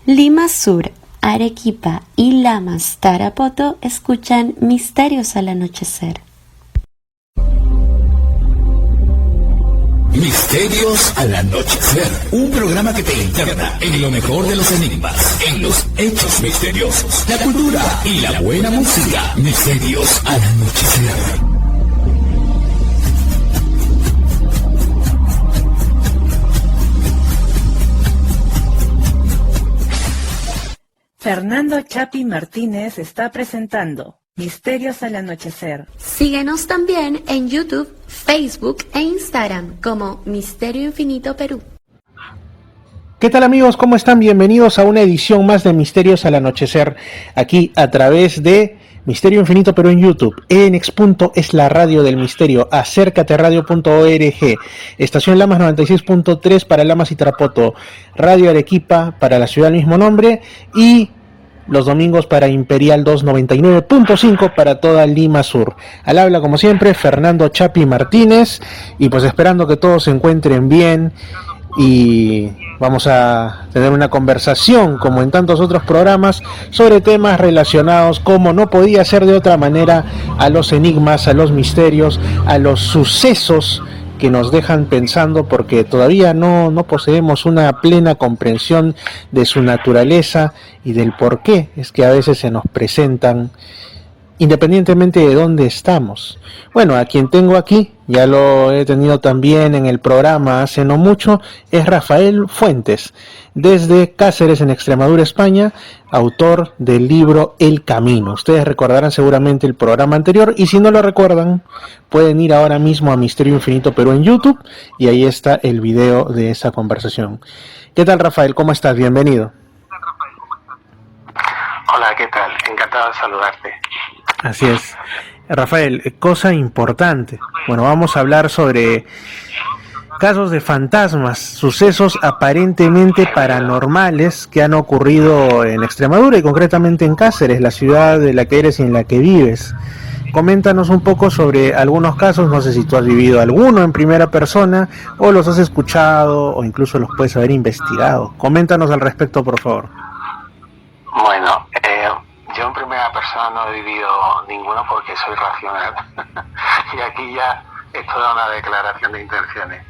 Lima Sur, Arequipa y Lamas, Tarapoto escuchan Misterios al Anochecer. Misterios al Anochecer, un programa que te interna en lo mejor de los enigmas, en los hechos misteriosos, la cultura y la buena música. Misterios al Anochecer. Fernando Chapi Martínez está presentando Misterios al Anochecer. Síguenos también en YouTube, Facebook e Instagram como Misterio Infinito Perú. ¿Qué tal, amigos? ¿Cómo están? Bienvenidos a una edición más de Misterios al Anochecer, aquí a través de Misterio Infinito Perú en YouTube. ENX. Es la radio del misterio. Acércateradio.org. Estación Lamas 96.3 para Lamas y Tarapoto. Radio Arequipa para la ciudad del mismo nombre. Y los domingos para Imperial 299.5 para toda Lima Sur. Al habla, como siempre, Fernando Chapi Martínez. Y pues esperando que todos se encuentren bien. Y vamos a tener una conversación, como en tantos otros programas, sobre temas relacionados, como no podía ser de otra manera, a los enigmas, a los misterios, a los sucesos que nos dejan pensando, porque todavía no poseemos una plena comprensión de su naturaleza y del por qué es que a veces se nos presentan, independientemente de dónde estamos. Bueno, a quien tengo aquí, ya lo he tenido también en el programa hace no mucho, es Rafael Fuentes, desde Cáceres, en Extremadura, España, autor del libro El Camino. Ustedes recordarán seguramente el programa anterior, y si no lo recuerdan, pueden ir ahora mismo a Misterio Infinito Perú en YouTube, y ahí está el video de esa conversación. ¿Qué tal, Rafael? ¿Cómo estás? Bienvenido. Hola, ¿qué tal? Encantado de saludarte. Así es. Rafael, cosa importante. Bueno, vamos a hablar sobre casos de fantasmas, sucesos aparentemente paranormales que han ocurrido en Extremadura y concretamente en Cáceres, la ciudad de la que eres y en la que vives. Coméntanos un poco sobre algunos casos, no sé si tú has vivido alguno en primera persona o los has escuchado o incluso los puedes haber investigado. Coméntanos al respecto, por favor. Bueno, yo en primera persona no he vivido ninguno porque soy racional. Y aquí ya es toda una declaración de intenciones.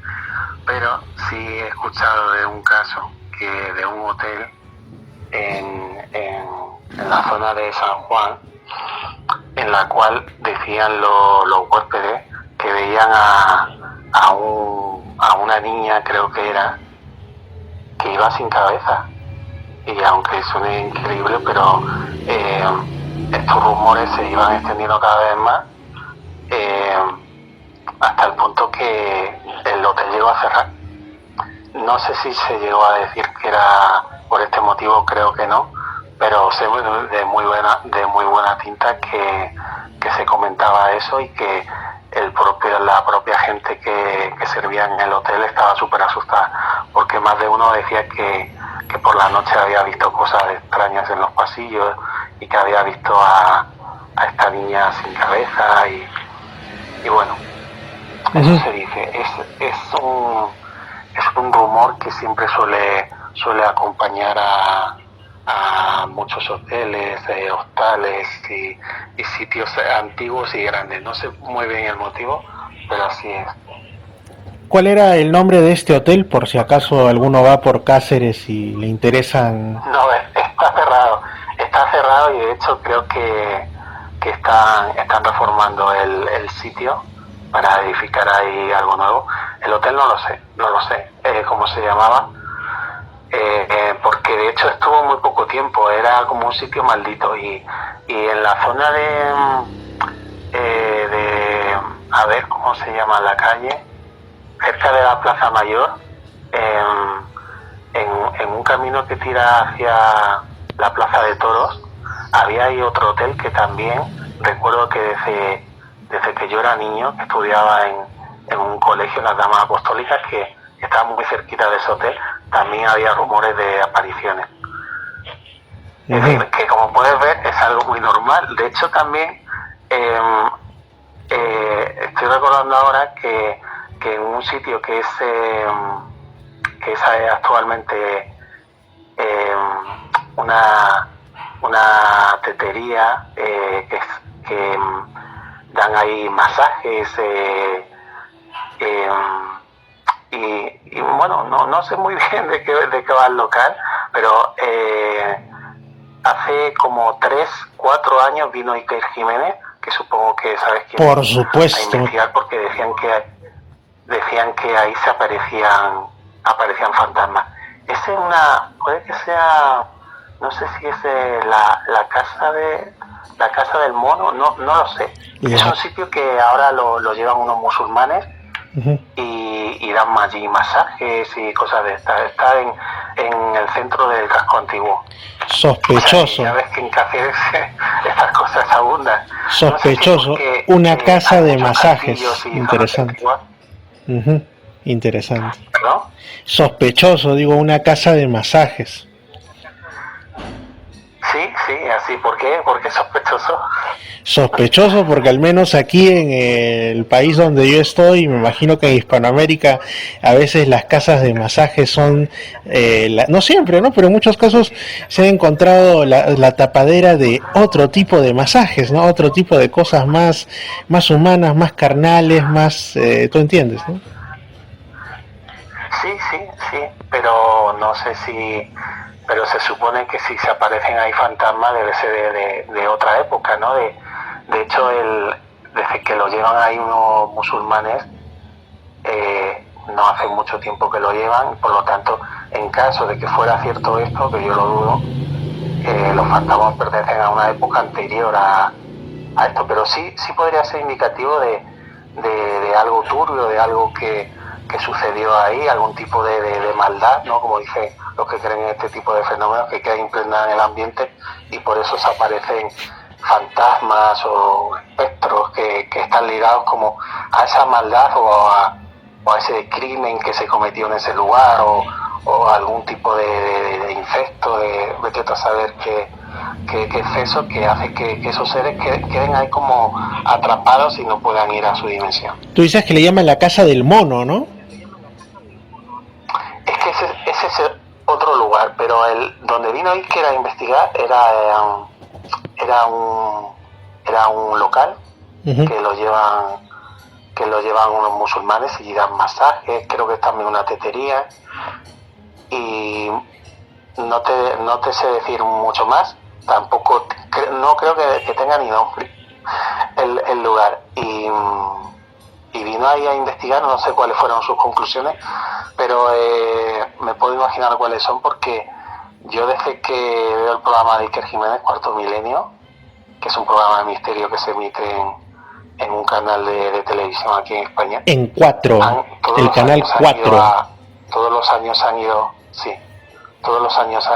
Pero sí he escuchado de un caso que de un hotel en la zona de San Juan, en la cual decían los huéspedes que veían a una niña, creo que era, que iba sin cabeza. Y aunque suene increíble, pero estos rumores se iban extendiendo cada vez más, hasta el punto que el hotel llegó a cerrar. No sé si se llegó a decir que era por este motivo, creo que no, pero sé de muy buena tinta que se comentaba eso y que la propia gente que servía en el hotel estaba súper asustada, porque más de uno decía que por la noche había visto cosas extrañas en los pasillos y que había visto a esta niña sin cabeza y bueno, eso se dice. Es un rumor que siempre suele acompañar a muchos hoteles, hostales y sitios antiguos y grandes. No sé muy bien el motivo, pero así es. ¿Cuál era el nombre de este hotel, por si acaso alguno va por Cáceres y le interesan? No, está cerrado y de hecho creo que están reformando el sitio para edificar ahí algo nuevo. El hotel no lo sé cómo se llamaba, porque de hecho estuvo muy poco tiempo, era como un sitio maldito y en la zona de a ver cómo se llama la calle, cerca de la Plaza Mayor, en un camino que tira hacia la Plaza de Toros, había ahí otro hotel que también recuerdo que desde que yo era niño, que estudiaba en un colegio, en las Damas Apostólicas, que estaba muy cerquita de ese hotel, también había rumores de apariciones. Es decir, que como puedes ver es algo muy normal. De hecho también estoy recordando ahora que en un sitio que es actualmente una tetería que dan ahí masajes y bueno, no sé muy bien de qué va el local, pero hace como 3-4 años vino Iker Jiménez, que supongo que sabes quién Por es, supuesto. a investigar, porque decían que ahí se aparecían fantasmas. Puede que sea, no sé si es la casa del mono, no lo sé. Es un sitio que ahora lo llevan unos musulmanes. Uh-huh. Y dan allí masajes y cosas de estas. Está en el centro del casco antiguo. Sospechoso. O sea, ya ves que en Cáceres estas cosas abundan. Sospechoso. No sé si una casa de masajes. Interesante. Uh-huh. Interesante. ¿No? Sospechoso, digo, una casa de masajes. Sí, así. ¿Por qué? ¿Por qué sospechoso? Sospechoso porque al menos aquí en el país donde yo estoy, me imagino que en Hispanoamérica a veces las casas de masajes son, no siempre, ¿no? Pero en muchos casos se ha encontrado la tapadera de otro tipo de masajes, ¿no? Otro tipo de cosas más humanas, más carnales, más, tú entiendes, ¿no? Sí, pero no sé si... Pero se supone que si se aparecen ahí fantasmas debe ser de otra época, ¿no? De hecho, desde que lo llevan ahí unos musulmanes, no hace mucho tiempo que lo llevan, por lo tanto, en caso de que fuera cierto esto, que yo lo dudo, los fantasmas pertenecen a una época anterior a esto, pero sí podría ser indicativo de algo turbio, de algo que sucedió ahí, algún tipo de maldad, ¿no? Como dicen los que creen en este tipo de fenómenos, que queda impregnada en el ambiente y por eso se aparecen fantasmas o espectros que están ligados como a esa maldad o a ese crimen que se cometió en ese lugar o algún tipo de incesto, vete a saber qué es eso que hace que esos seres queden ahí como atrapados y no puedan ir a su dimensión. Tú dices que le llaman la casa del mono, ¿no? Es que ese es otro lugar, pero donde vino Iker a investigar era un local. Uh-huh. que lo llevan unos musulmanes y dan masajes, creo que es también una tetería, y no te sé decir mucho más, tampoco no creo que tenga ni nombre el lugar, y vino ahí a investigar, no sé cuáles fueron sus conclusiones, pero me puedo imaginar cuáles son, porque yo desde que veo el programa de Iker Jiménez, Cuarto Milenio, que es un programa de misterio que se emite en un canal de televisión aquí en España. En 4, el canal 4. Todos los años han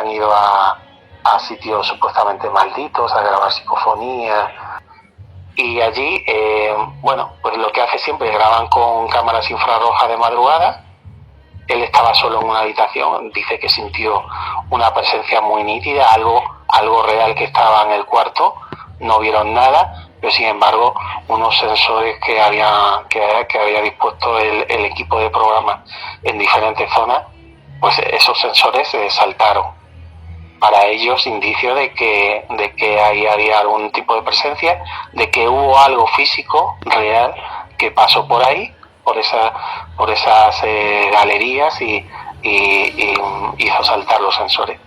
ido a sitios supuestamente malditos, a grabar psicofonías. Y allí, pues lo que hace siempre, graban con cámaras infrarrojas de madrugada. Él estaba solo en una habitación, dice que sintió una presencia muy nítida, algo real que estaba en el cuarto, no vieron nada, pero sin embargo unos sensores que había dispuesto el equipo de programa en diferentes zonas, pues esos sensores saltaron. Para ellos indicio de que ahí había algún tipo de presencia, de que hubo algo físico real que pasó por ahí, por esas galerías y hizo saltar los sensores.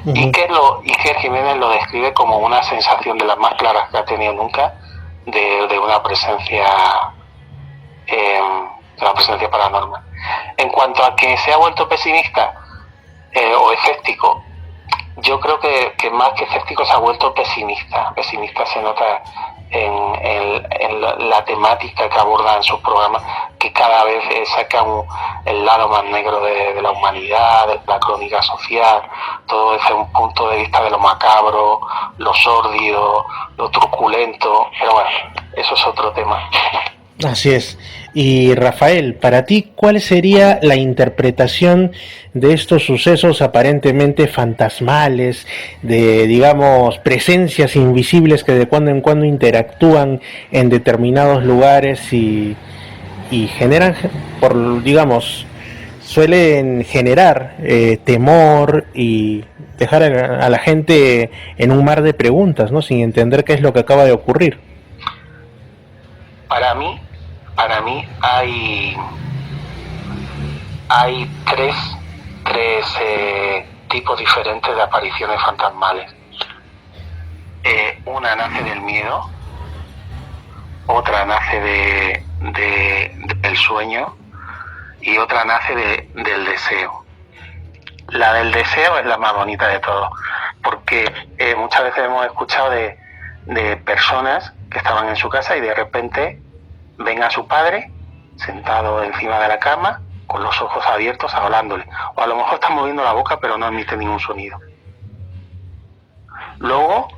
Uh-huh. Iker Jiménez lo describe como una sensación de las más claras que ha tenido nunca de una presencia paranormal. En cuanto a que se ha vuelto pesimista o escéptico, yo creo que más que escéptico se ha vuelto pesimista. Pesimista se nota en la temática que aborda en sus programas, que cada vez saca el lado más negro de la humanidad, de la crónica social, todo desde un punto de vista de lo macabro, lo sórdido, lo truculento, pero bueno, eso es otro tema. Así es. Y Rafael, para ti, ¿cuál sería la interpretación de estos sucesos aparentemente fantasmales, de, digamos, presencias invisibles que de cuando en cuando interactúan en determinados lugares y generan, suelen generar temor y dejar a la gente en un mar de preguntas, ¿no? Sin entender qué es lo que acaba de ocurrir. Para mí hay tres tipos diferentes de apariciones fantasmales. Una nace del miedo, otra nace del sueño y otra nace del deseo. La del deseo es la más bonita de todo, porque muchas veces hemos escuchado de personas que estaban en su casa y de repente ven a su padre sentado encima de la cama con los ojos abiertos hablándole, o a lo mejor está moviendo la boca pero no emite ningún sonido. Luego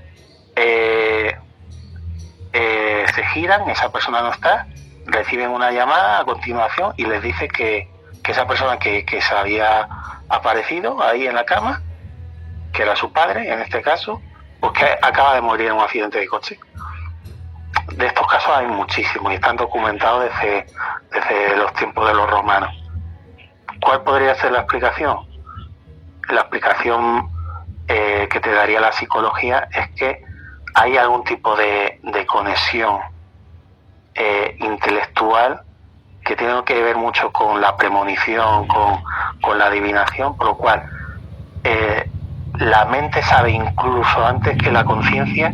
se giran, esa persona no está, reciben una llamada a continuación y les dice que esa persona que se había aparecido ahí en la cama, que era su padre en este caso, pues que acaba de morir en un accidente de coche. De estos casos hay muchísimos y están documentados desde los tiempos de los romanos. ¿Cuál podría ser la explicación? La explicación que te daría la psicología es que hay algún tipo de conexión intelectual que tiene que ver mucho con la premonición, con la adivinación, por lo cual la mente sabe incluso antes que la conciencia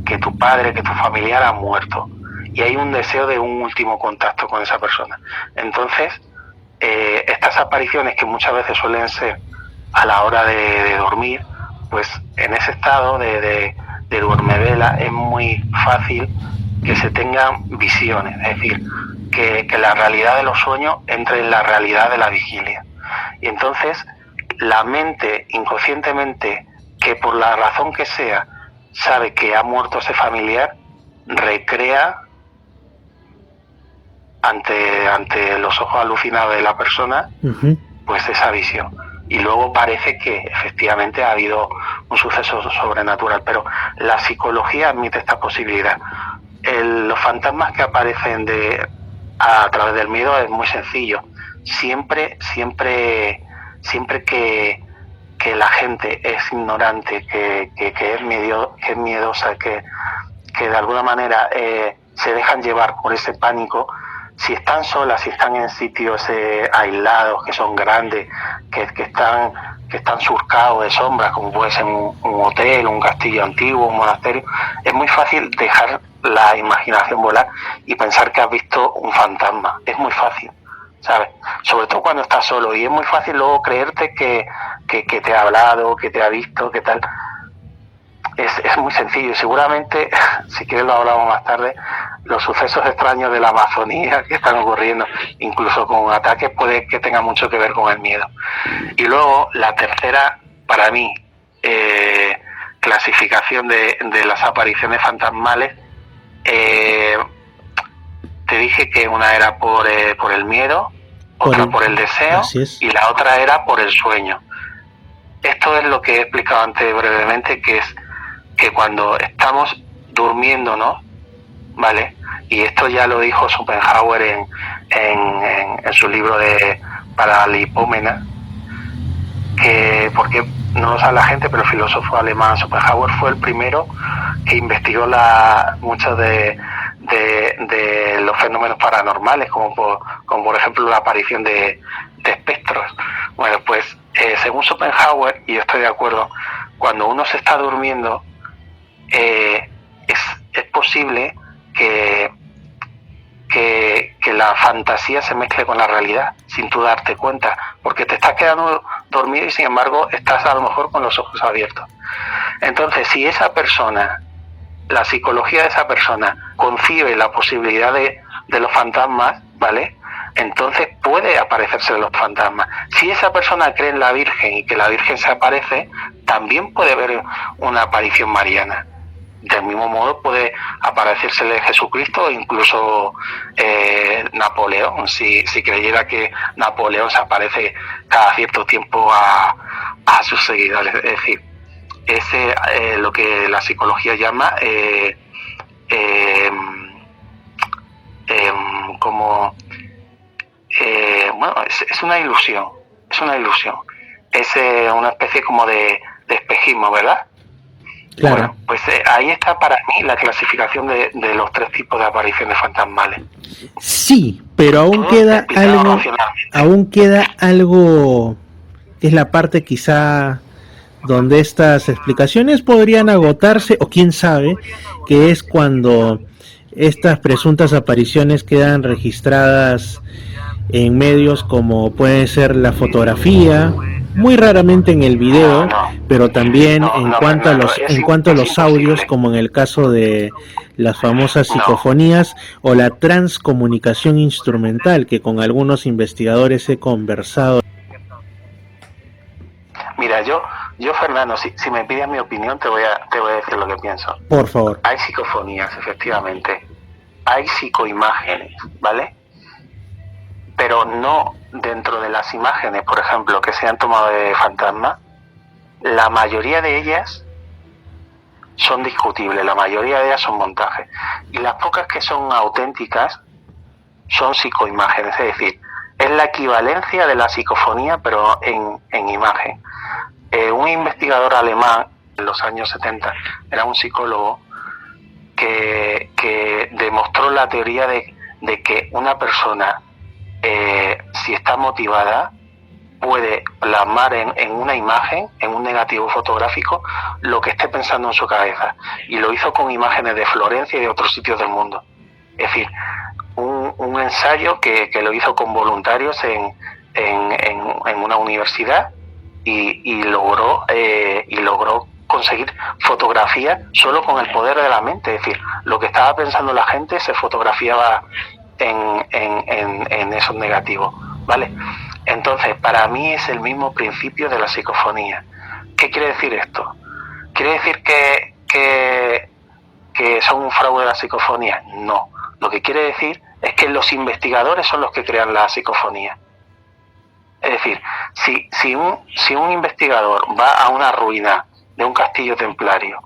que tu padre, que tu familiar ha muerto, y hay un deseo de un último contacto con esa persona. Entonces, estas apariciones, que muchas veces suelen ser a la hora de dormir, pues en ese estado de duermevela es muy fácil que se tengan visiones, es decir, que la realidad de los sueños entre en la realidad de la vigilia. Y entonces la mente inconscientemente, que por la razón que sea sabe que ha muerto ese familiar, recrea ante los ojos alucinados de la persona, pues esa visión. Y luego parece que efectivamente ha habido un suceso sobrenatural, pero la psicología admite esta posibilidad. Los fantasmas que aparecen a través del miedo es muy sencillo. Siempre que la gente es ignorante, que es miedosa, que de alguna manera se dejan llevar por ese pánico, si están solas, si están en sitios aislados, que son grandes, que están surcados de sombras, como puede ser un hotel, un castillo antiguo, un monasterio, es muy fácil dejar la imaginación volar y pensar que has visto un fantasma. Es muy fácil, ¿sabes? Sobre todo cuando estás solo, y es muy fácil luego creerte que te ha hablado, que te ha visto, que tal. Es muy sencillo. Seguramente, si quieres lo hablamos más tarde, los sucesos extraños de la Amazonía que están ocurriendo, incluso con ataques, puede que tenga mucho que ver con el miedo. Y luego, la tercera, para mí, clasificación de las apariciones fantasmales, te dije que una era por el miedo, otra por el deseo, y la otra era por el sueño. Esto es lo que he explicado antes brevemente, que es que cuando estamos durmiendo, ¿no? ¿Vale? Y esto ya lo dijo Schopenhauer en su libro para la hipómena, que porque no lo sabe la gente, pero el filósofo alemán Schopenhauer fue el primero que investigó muchos de los fenómenos paranormales, como por ejemplo la aparición de espectros. Bueno, pues según Schopenhauer, y yo estoy de acuerdo, cuando uno se está durmiendo, es posible que la fantasía se mezcle con la realidad sin tú darte cuenta, porque te estás quedando dormido y sin embargo estás a lo mejor con los ojos abiertos. Entonces, si esa persona, la psicología de esa persona concibe la posibilidad de los fantasmas, ¿vale?, entonces puede aparecerse los fantasmas. Si esa persona cree en la Virgen y que la Virgen se aparece, también puede haber una aparición mariana. Del mismo modo puede aparecérsele Jesucristo o incluso Napoleón, si creyera que Napoleón se aparece cada cierto tiempo a sus seguidores. Es decir, lo que la psicología llama como bueno, es una ilusión, es una especie como de espejismo, ¿verdad? Claro. Bueno, pues ahí está para mí la clasificación de los 3 tipos de apariciones fantasmales. Sí, pero aún Todo queda explicado algo, racionalmente. que es la parte quizá donde estas explicaciones podrían agotarse, o quién sabe, que es cuando estas presuntas apariciones quedan registradas en medios como puede ser la fotografía, muy raramente en el video, pero también en cuanto a los audios, como en el caso de las famosas psicofonías o la transcomunicación instrumental, que con algunos investigadores he conversado. Mira, yo Fernando, si me pides mi opinión, te voy a decir lo que pienso. Por favor. Hay psicofonías, efectivamente. Hay psicoimágenes, ¿vale? Pero no dentro de las imágenes, por ejemplo, que se han tomado de fantasma. La mayoría de ellas son discutibles, la mayoría de ellas son montajes. Y las pocas que son auténticas son psicoimágenes, es decir, es la equivalencia de la psicofonía, pero en imagen. Un investigador alemán en los años 70 era un psicólogo que demostró la teoría de que una persona, si está motivada, puede plasmar en una imagen, en un negativo fotográfico, lo que esté pensando en su cabeza. Y lo hizo con imágenes de Florencia y de otros sitios del mundo. Es decir, un ensayo que lo hizo con voluntarios en una universidad y logró conseguir fotografías solo con el poder de la mente. Es decir, lo que estaba pensando la gente se fotografiaba en esos negativos, ¿vale? Entonces, para mí es el mismo principio de la psicofonía. ¿Qué quiere decir esto? ¿Quiere decir que son un fraude de la psicofonía? No. Lo que quiere decir es que los investigadores son los que crean la psicofonía. Es decir, si un investigador va a una ruina de un castillo templario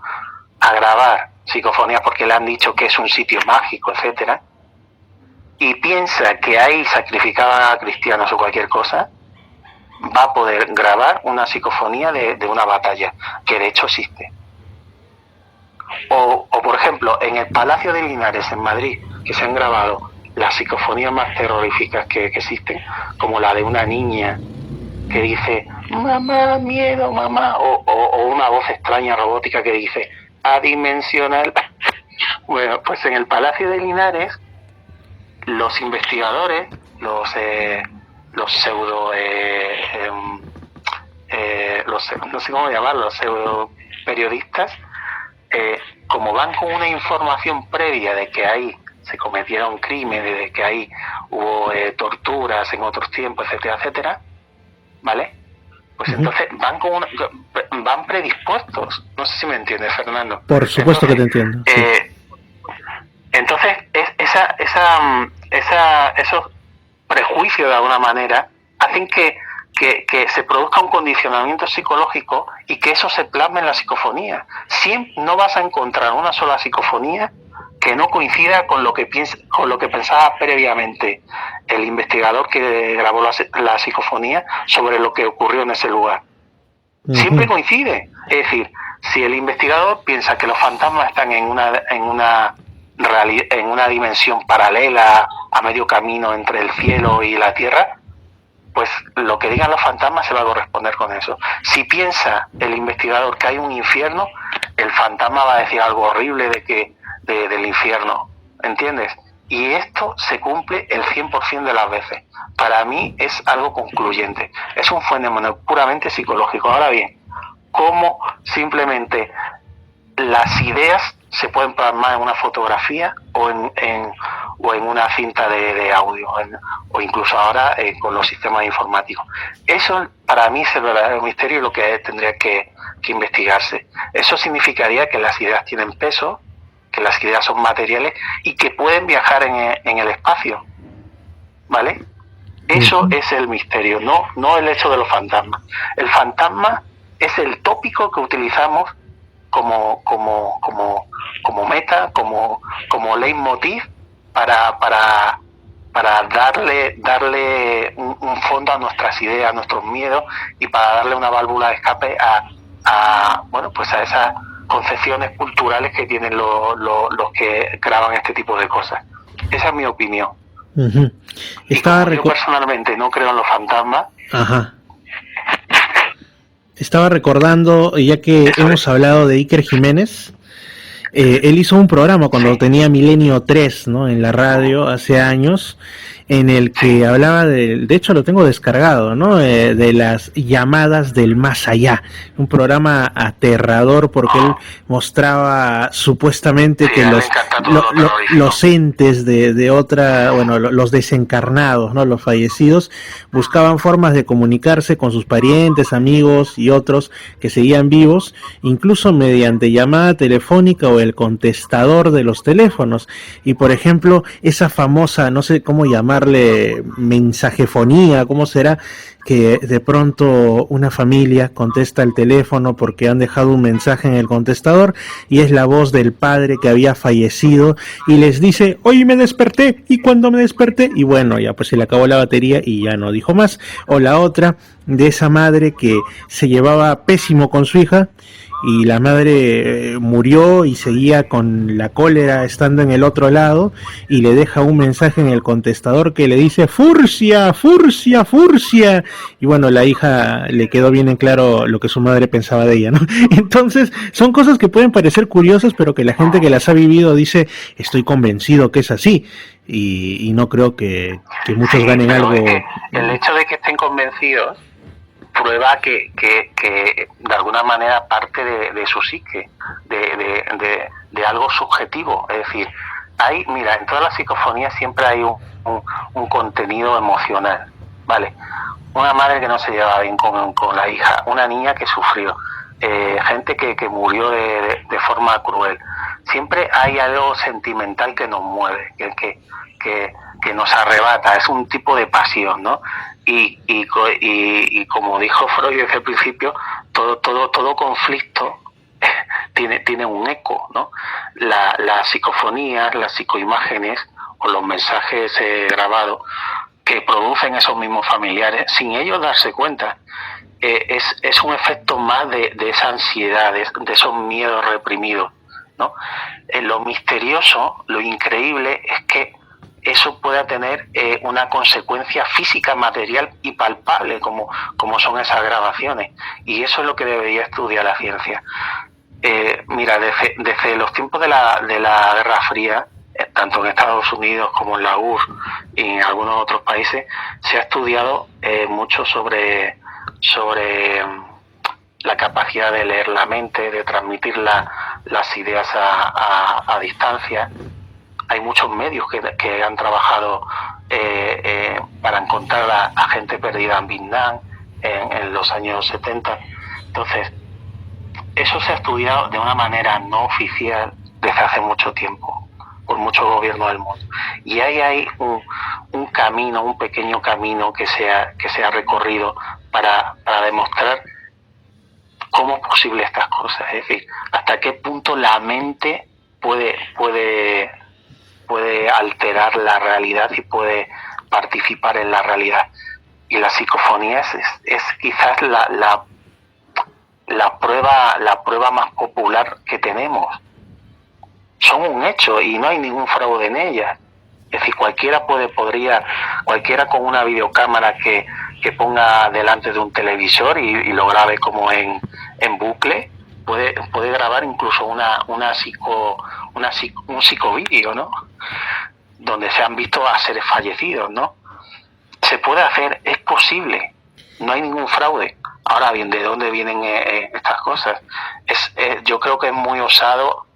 a grabar psicofonías porque le han dicho que es un sitio mágico, etcétera, y piensa que ahí sacrificaban a cristianos o cualquier cosa, va a poder grabar una psicofonía de una batalla, que de hecho existe. O por ejemplo, en el Palacio de Linares, en Madrid, que se han grabado las psicofonías más terroríficas que existen, como la de una niña que dice, mamá, miedo, mamá, o una voz extraña robótica que dice, adimensional. Bueno, pues en el Palacio de Linares, los investigadores, los pseudo, no sé cómo llamarlos, los pseudo periodistas, como van con una información previa de que ahí se cometieron crímenes, de que ahí hubo torturas en otros tiempos, etcétera, etcétera, ¿vale? Pues entonces van predispuestos. No sé si me entiendes, Fernando. Por supuesto que te entiendo. Sí. Entonces, esos prejuicios de alguna manera hacen que se produzca un condicionamiento psicológico y que eso se plasme en la psicofonía. Siempre no vas a encontrar una sola psicofonía que no coincida con lo que pensaba previamente el investigador que grabó la psicofonía sobre lo que ocurrió en ese lugar. Siempre coincide. Es decir, si el investigador piensa que los fantasmas están en una dimensión paralela a medio camino entre el cielo y la tierra, pues lo que digan los fantasmas se va a corresponder con eso. Si piensa el investigador que hay un infierno, el fantasma va a decir algo horrible del infierno, ¿entiendes? Y esto se cumple el 100% de las veces. Para mí es algo concluyente. Es un fenómeno puramente psicológico. Ahora bien, ¿cómo simplemente las ideas se pueden plasmar en una fotografía o en una cinta de audio, o incluso ahora con los sistemas informáticos? Eso para mí es el verdadero misterio y lo que tendría que investigarse. Eso significaría que las ideas tienen peso, que las ideas son materiales y que pueden viajar en el espacio, ¿vale? Eso es el misterio, no el hecho de los fantasmas. El fantasma es el tópico que utilizamos como meta, como leitmotiv para para darle un fondo a nuestras ideas, a nuestros miedos, y para darle una válvula de escape a esas concepciones culturales que tienen los que graban este tipo de cosas. Esa es mi opinión. Uh-huh. Yo personalmente no creo en los fantasmas. Ajá. Estaba recordando, ya que hemos hablado de Iker Jiménez, él hizo un programa cuando tenía Milenio 3, ¿no?, en la radio hace años, en el que hablaba de hecho lo tengo descargado, ¿no?, de las llamadas del más allá, un programa aterrador porque él mostraba supuestamente que los entes de otra, bueno, los desencarnados, ¿no?, los fallecidos, buscaban formas de comunicarse con sus parientes, amigos y otros que seguían vivos, incluso mediante llamada telefónica o el contestador de los teléfonos. Y por ejemplo, esa famosa, no sé cómo llamarle, mensajefonía, ¿cómo será? Que de pronto una familia contesta el teléfono porque han dejado un mensaje en el contestador y es la voz del padre que había fallecido y les dice: hoy me desperté, y cuando me desperté, y bueno, ya pues se le acabó la batería y ya no dijo más. O la otra de esa madre que se llevaba pésimo con su hija y la madre murió y seguía con la cólera estando en el otro lado, y le deja un mensaje en el contestador que le dice: Furcia, Furcia, Furcia. Y bueno, la hija le quedó bien en claro lo que su madre pensaba de ella, ¿no? Entonces, son cosas que pueden parecer curiosas, pero que la gente que las ha vivido dice: estoy convencido que es así. Y no creo que muchos ganen algo. El hecho de que estén convencidos prueba que de alguna manera parte de su psique, de algo subjetivo. Es decir, en todas las psicofonías siempre hay un contenido emocional, ¿vale? Una madre que no se llevaba bien con la hija, una niña que sufrió, gente que murió de forma cruel. Siempre hay algo sentimental que nos mueve, que nos arrebata, es un tipo de pasión, ¿no? Y como dijo Freud desde el principio, todo conflicto tiene un eco, ¿no? Las psicofonías, las psicoimágenes o los mensajes grabados que producen esos mismos familiares, sin ellos darse cuenta, es un efecto más de esa ansiedad, de esos miedos reprimidos, ¿no? Lo misterioso, lo increíble es que eso pueda tener una consecuencia física, material y palpable, como son esas grabaciones. Y eso es lo que debería estudiar la ciencia. Desde los tiempos de la Guerra Fría, tanto en Estados Unidos como en la URSS y en algunos otros países, se ha estudiado mucho sobre la capacidad de leer la mente, de transmitir las ideas a distancia. Hay muchos medios que han trabajado para encontrar a gente perdida en Vietnam en los años 70. Entonces, eso se ha estudiado de una manera no oficial desde hace mucho tiempo, por muchos gobiernos del mundo. Y ahí hay un camino, un pequeño camino que se ha recorrido para demostrar cómo es posible estas cosas. Es decir, hasta qué punto la mente puede alterar la realidad y puede participar en la realidad. Y la psicofonía es quizás la prueba más popular que tenemos. Son un hecho y no hay ningún fraude en ellas. Es decir, cualquiera con una videocámara que ponga delante de un televisor y lo grabe como en bucle, puede grabar incluso un psicovídeo, ¿no? Donde se han visto a seres fallecidos, ¿no? Se puede hacer, es posible, no hay ningún fraude. Ahora bien, ¿de dónde vienen estas cosas? Yo creo que es muy osado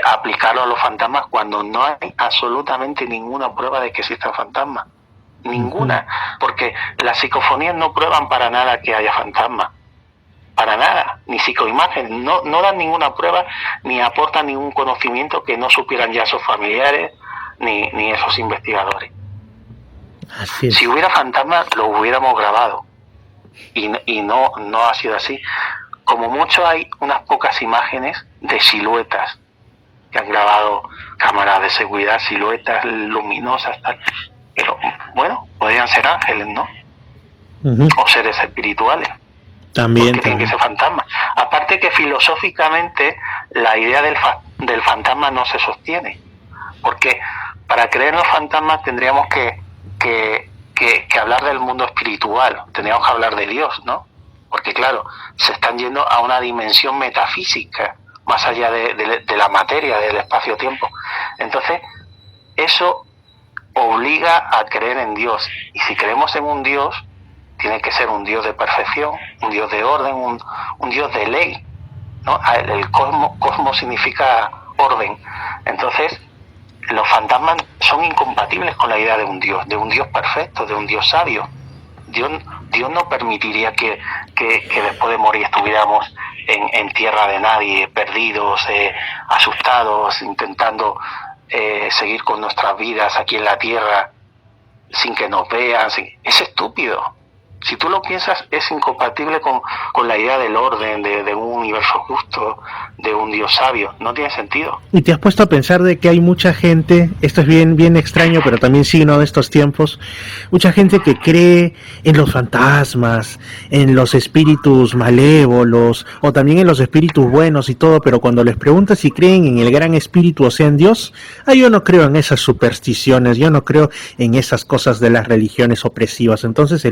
aplicarlo a los fantasmas cuando no hay absolutamente ninguna prueba de que existan fantasmas. Ninguna, porque las psicofonías no prueban para nada que haya fantasmas. Para nada, ni psicoimagen, no dan ninguna prueba ni aportan ningún conocimiento que no supieran ya esos familiares ni esos investigadores. Así es. Si hubiera fantasmas, lo hubiéramos grabado y no ha sido así. Como mucho hay unas pocas imágenes de siluetas que han grabado cámaras de seguridad, siluetas luminosas, tal. Pero bueno, podrían ser ángeles, ¿no? Ujú. O seres espirituales. También, Porque tienen que ser fantasmas. Aparte que filosóficamente la idea del fantasma no se sostiene. Porque para creer en los fantasmas tendríamos que hablar del mundo espiritual, tendríamos que hablar de Dios, ¿no? Porque claro, se están yendo a una dimensión metafísica, más allá de la materia, del espacio-tiempo. Entonces, eso obliga a creer en Dios. Y si creemos en un Dios, tiene que ser un Dios de perfección, un Dios de orden, un Dios de ley, ¿no? El cosmos significa orden. Entonces, los fantasmas son incompatibles con la idea de un Dios perfecto, de un Dios sabio. Dios no permitiría que después de morir estuviéramos en tierra de nadie, perdidos, asustados, intentando seguir con nuestras vidas aquí en la tierra sin que nos vean. Es estúpido. Si tú lo piensas, es incompatible con la idea del orden, de un universo justo, de un Dios sabio. No tiene sentido. ¿Y te has puesto a pensar de que hay mucha gente, esto es bien extraño, pero también signo de estos tiempos, mucha gente que cree en los fantasmas, en los espíritus malévolos, o también en los espíritus buenos y todo, pero cuando les preguntas si creen en el gran espíritu, o sea, en Dios, yo no creo en esas supersticiones, yo no creo en esas cosas de las religiones opresivas. Entonces,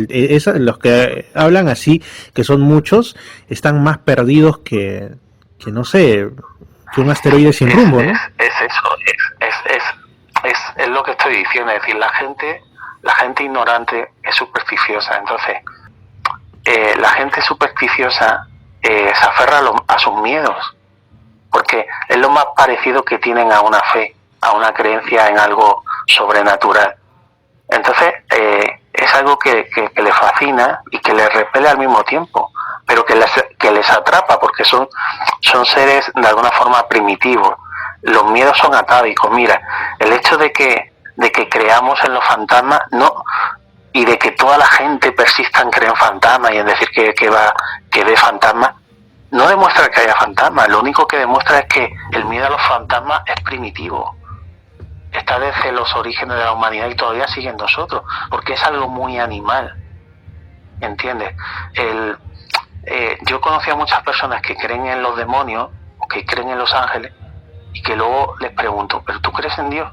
los que hablan así, que son muchos, están más perdidos que no sé, que un asteroide sin rumbo, ¿no? Es lo que estoy diciendo, es decir, la gente ignorante es supersticiosa. Entonces, la gente supersticiosa se aferra a sus miedos, porque es lo más parecido que tienen a una fe, a una creencia en algo sobrenatural. Entonces, es algo que les fascina y que les repele al mismo tiempo, pero que les atrapa, porque son seres de alguna forma primitivos. Los miedos son atávicos. Mira, el hecho de que creamos en los fantasmas, no, y de que toda la gente persista en creer en fantasmas y en decir que ve fantasmas, no demuestra que haya fantasmas. Lo único que demuestra es que el miedo a los fantasmas es primitivo. Está desde los orígenes de la humanidad y todavía sigue en nosotros, porque es algo muy animal, ¿entiendes? Yo conocí a muchas personas que creen en los demonios o que creen en los ángeles y que luego les pregunto, ¿pero tú crees en Dios?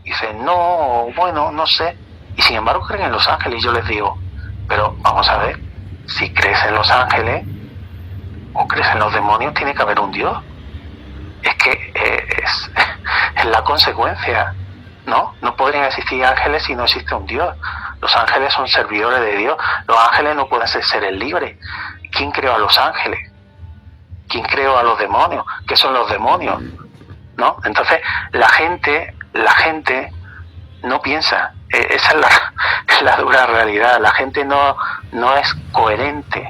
Y dicen, no, bueno, no sé. Y sin embargo creen en los ángeles. Y yo les digo, pero vamos a ver, si crees en los ángeles o crees en los demonios, tiene que haber un Dios. Es que es la consecuencia, ¿no? No podrían existir ángeles si no existe un Dios. Los ángeles son servidores de Dios. Los ángeles no pueden ser seres libres. ¿Quién creó a los ángeles? ¿Quién creó a los demonios? ¿Qué son los demonios? ¿No? Entonces, la gente no piensa. Esa es la dura realidad. La gente no es coherente.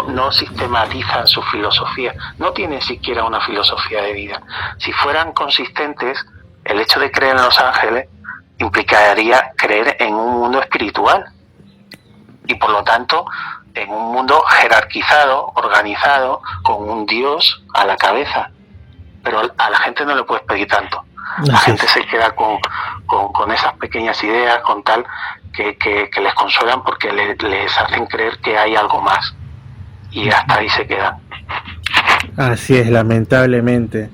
No sistematizan su filosofía, no tienen siquiera una filosofía de vida. Si fueran consistentes, el hecho de creer en los ángeles implicaría creer en un mundo espiritual y por lo tanto en un mundo jerarquizado, organizado, con un Dios a la cabeza. Pero a la gente no le puedes pedir tanto. La gente se queda con esas pequeñas ideas, con tal que les consuelan porque les hacen creer que hay algo más. Y hasta ahí se quedan. Así es, lamentablemente.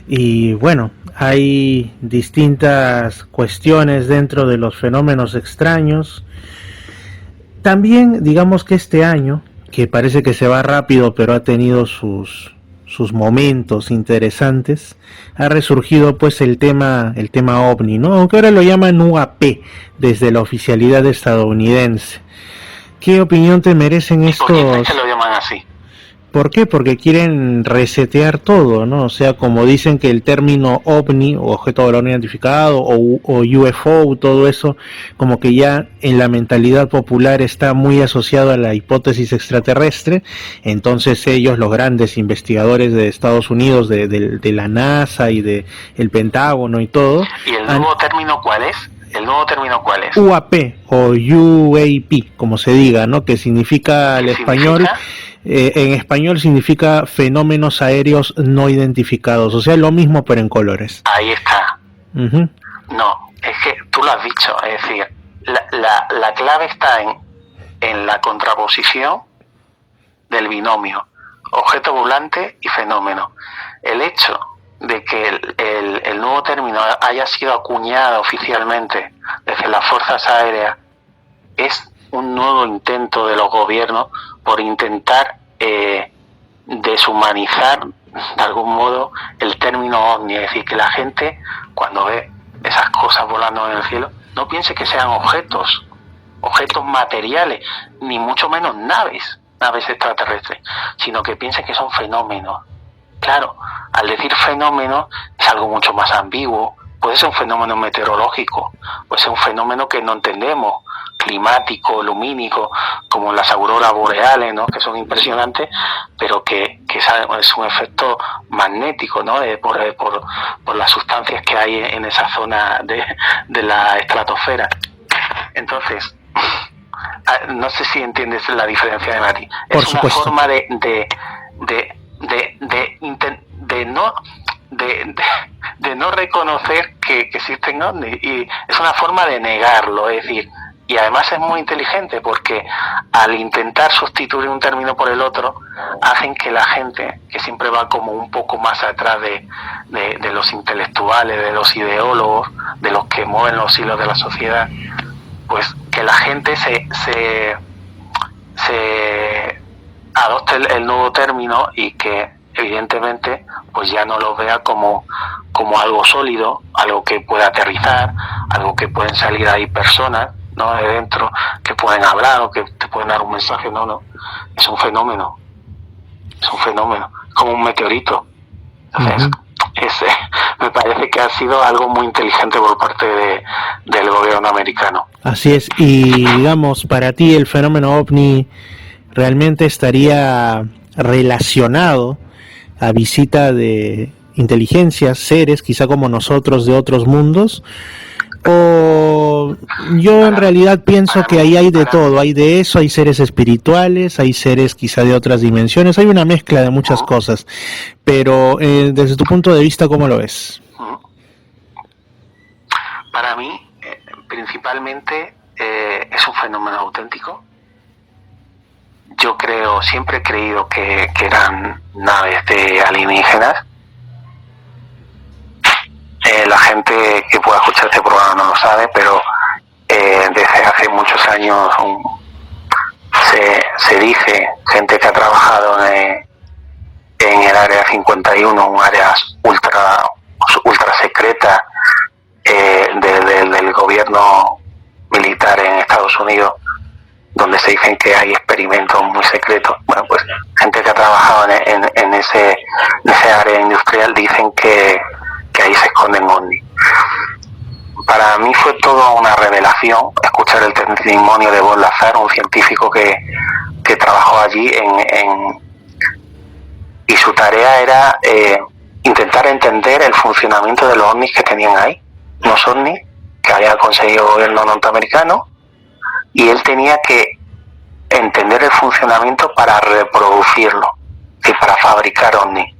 Y bueno, hay distintas cuestiones dentro de los fenómenos extraños. También, digamos que este año, que parece que se va rápido, pero ha tenido sus momentos interesantes, ha resurgido pues el tema OVNI, ¿no? Aunque ahora lo llaman UAP desde la oficialidad estadounidense. ¿Qué opinión te merecen estos? ¿Por qué es que lo llaman así? ¿Por qué? Porque quieren resetear todo, ¿no? O sea, como dicen que el término OVNI, o objeto volador no identificado, o UFO, todo eso, como que ya en la mentalidad popular está muy asociado a la hipótesis extraterrestre. Entonces ellos, los grandes investigadores de Estados Unidos, de la NASA y de el Pentágono y todo... ¿Y el nuevo término cuál es? ¿El nuevo término cuál es? UAP o UAP, como se diga, ¿no? Que significa al español... en español significa fenómenos aéreos no identificados, o sea, lo mismo pero en colores. Ahí está. Uh-huh. No, es que tú lo has dicho, es decir, la clave está en la contraposición del binomio objeto volante y fenómeno. El hecho de que el nuevo término haya sido acuñado oficialmente desde las fuerzas aéreas es un nuevo intento de los gobiernos por intentar deshumanizar de algún modo el término ovni, es decir, que la gente cuando ve esas cosas volando en el cielo no piense que sean objetos materiales, ni mucho menos naves extraterrestres, sino que piense que son fenómenos. Claro, al decir fenómeno es algo mucho más ambiguo. Puede ser un fenómeno meteorológico, puede ser un fenómeno que no entendemos, climático, lumínico, como las auroras boreales, ¿no? Que son impresionantes, pero que es un efecto magnético, ¿no? Por las sustancias que hay en esa zona de la estratosfera. Entonces, no sé si entiendes la diferencia de Mati. Por es supuesto. Una forma de no reconocer que existen ovnis, y es una forma de negarlo, es decir, y además es muy inteligente porque al intentar sustituir un término por el otro hacen que la gente, que siempre va como un poco más atrás de los intelectuales, de los ideólogos, de los que mueven los hilos de la sociedad, pues que la gente se adopte el nuevo término y que evidentemente pues ya no lo vea como algo sólido, algo que pueda aterrizar, algo que pueden salir ahí personas, ¿no? De dentro, que pueden hablar o que te pueden dar un mensaje. No, es un fenómeno, como un meteorito. Entonces, me parece que ha sido algo muy inteligente por parte del gobierno americano. Así es, y digamos, para ti el fenómeno ovni realmente estaría relacionado a visita de inteligencias, seres, quizá como nosotros, de otros mundos, o yo en realidad pienso que ahí hay de todo, hay de eso, hay seres espirituales, hay seres quizá de otras dimensiones, hay una mezcla de muchas cosas, pero desde tu punto de vista, ¿cómo lo ves? Para mí, principalmente, es un fenómeno auténtico. Yo siempre he creído que eran naves de alienígenas. La gente que pueda escuchar este programa no lo sabe, pero desde hace muchos años se dice, gente que ha trabajado en el Área 51, un área ultra secreta del gobierno militar en Estados Unidos, donde se dicen que hay experimentos muy secretos. Bueno, pues gente que ha trabajado en ese área industrial dicen que ahí se esconden ovnis. Para mí fue toda una revelación escuchar el testimonio de Bob Lazar, un científico que trabajó allí y su tarea era intentar entender el funcionamiento de los ovnis que tenían ahí, unos ovnis que había conseguido el gobierno norteamericano, y él tenía que entender el funcionamiento para reproducirlo y para fabricar ovnis.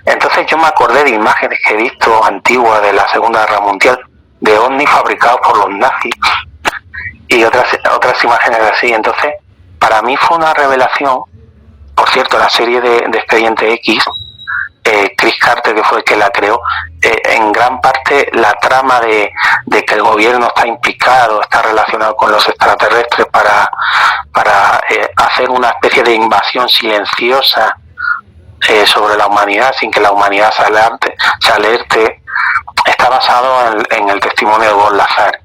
Entonces yo me acordé de imágenes que he visto antiguas de la Segunda Guerra Mundial, de ovnis fabricados por los nazis y otras imágenes así. Entonces para mí fue una revelación. Por cierto, la serie de Expediente X, Chris Carter, que fue el que la creó, en gran parte la trama de que el gobierno está implicado, está relacionado con los extraterrestres para hacer una especie de invasión silenciosa sobre la humanidad, sin que la humanidad se alerte, está basado en el testimonio de Bob Lazar.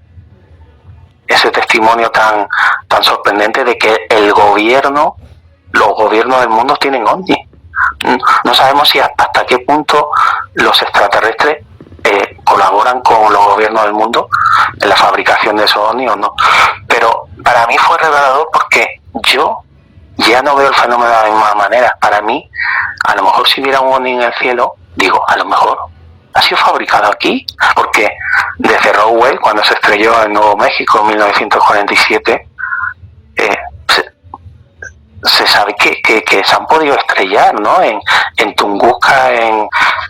Ese testimonio tan sorprendente de que los gobiernos del mundo tienen ovnis. No sabemos si hasta qué punto los extraterrestres colaboran con los gobiernos del mundo en la fabricación de esos ovnis o no. Pero para mí fue revelador porque yo ya no veo el fenómeno de la misma manera. Para mí, a lo mejor si hubiera un ovni en el cielo, digo, a lo mejor ha sido fabricado aquí, porque desde Roswell, cuando se estrelló en Nuevo México en 1947, sabéis que se han podido estrellar, ¿no? En Tunguska,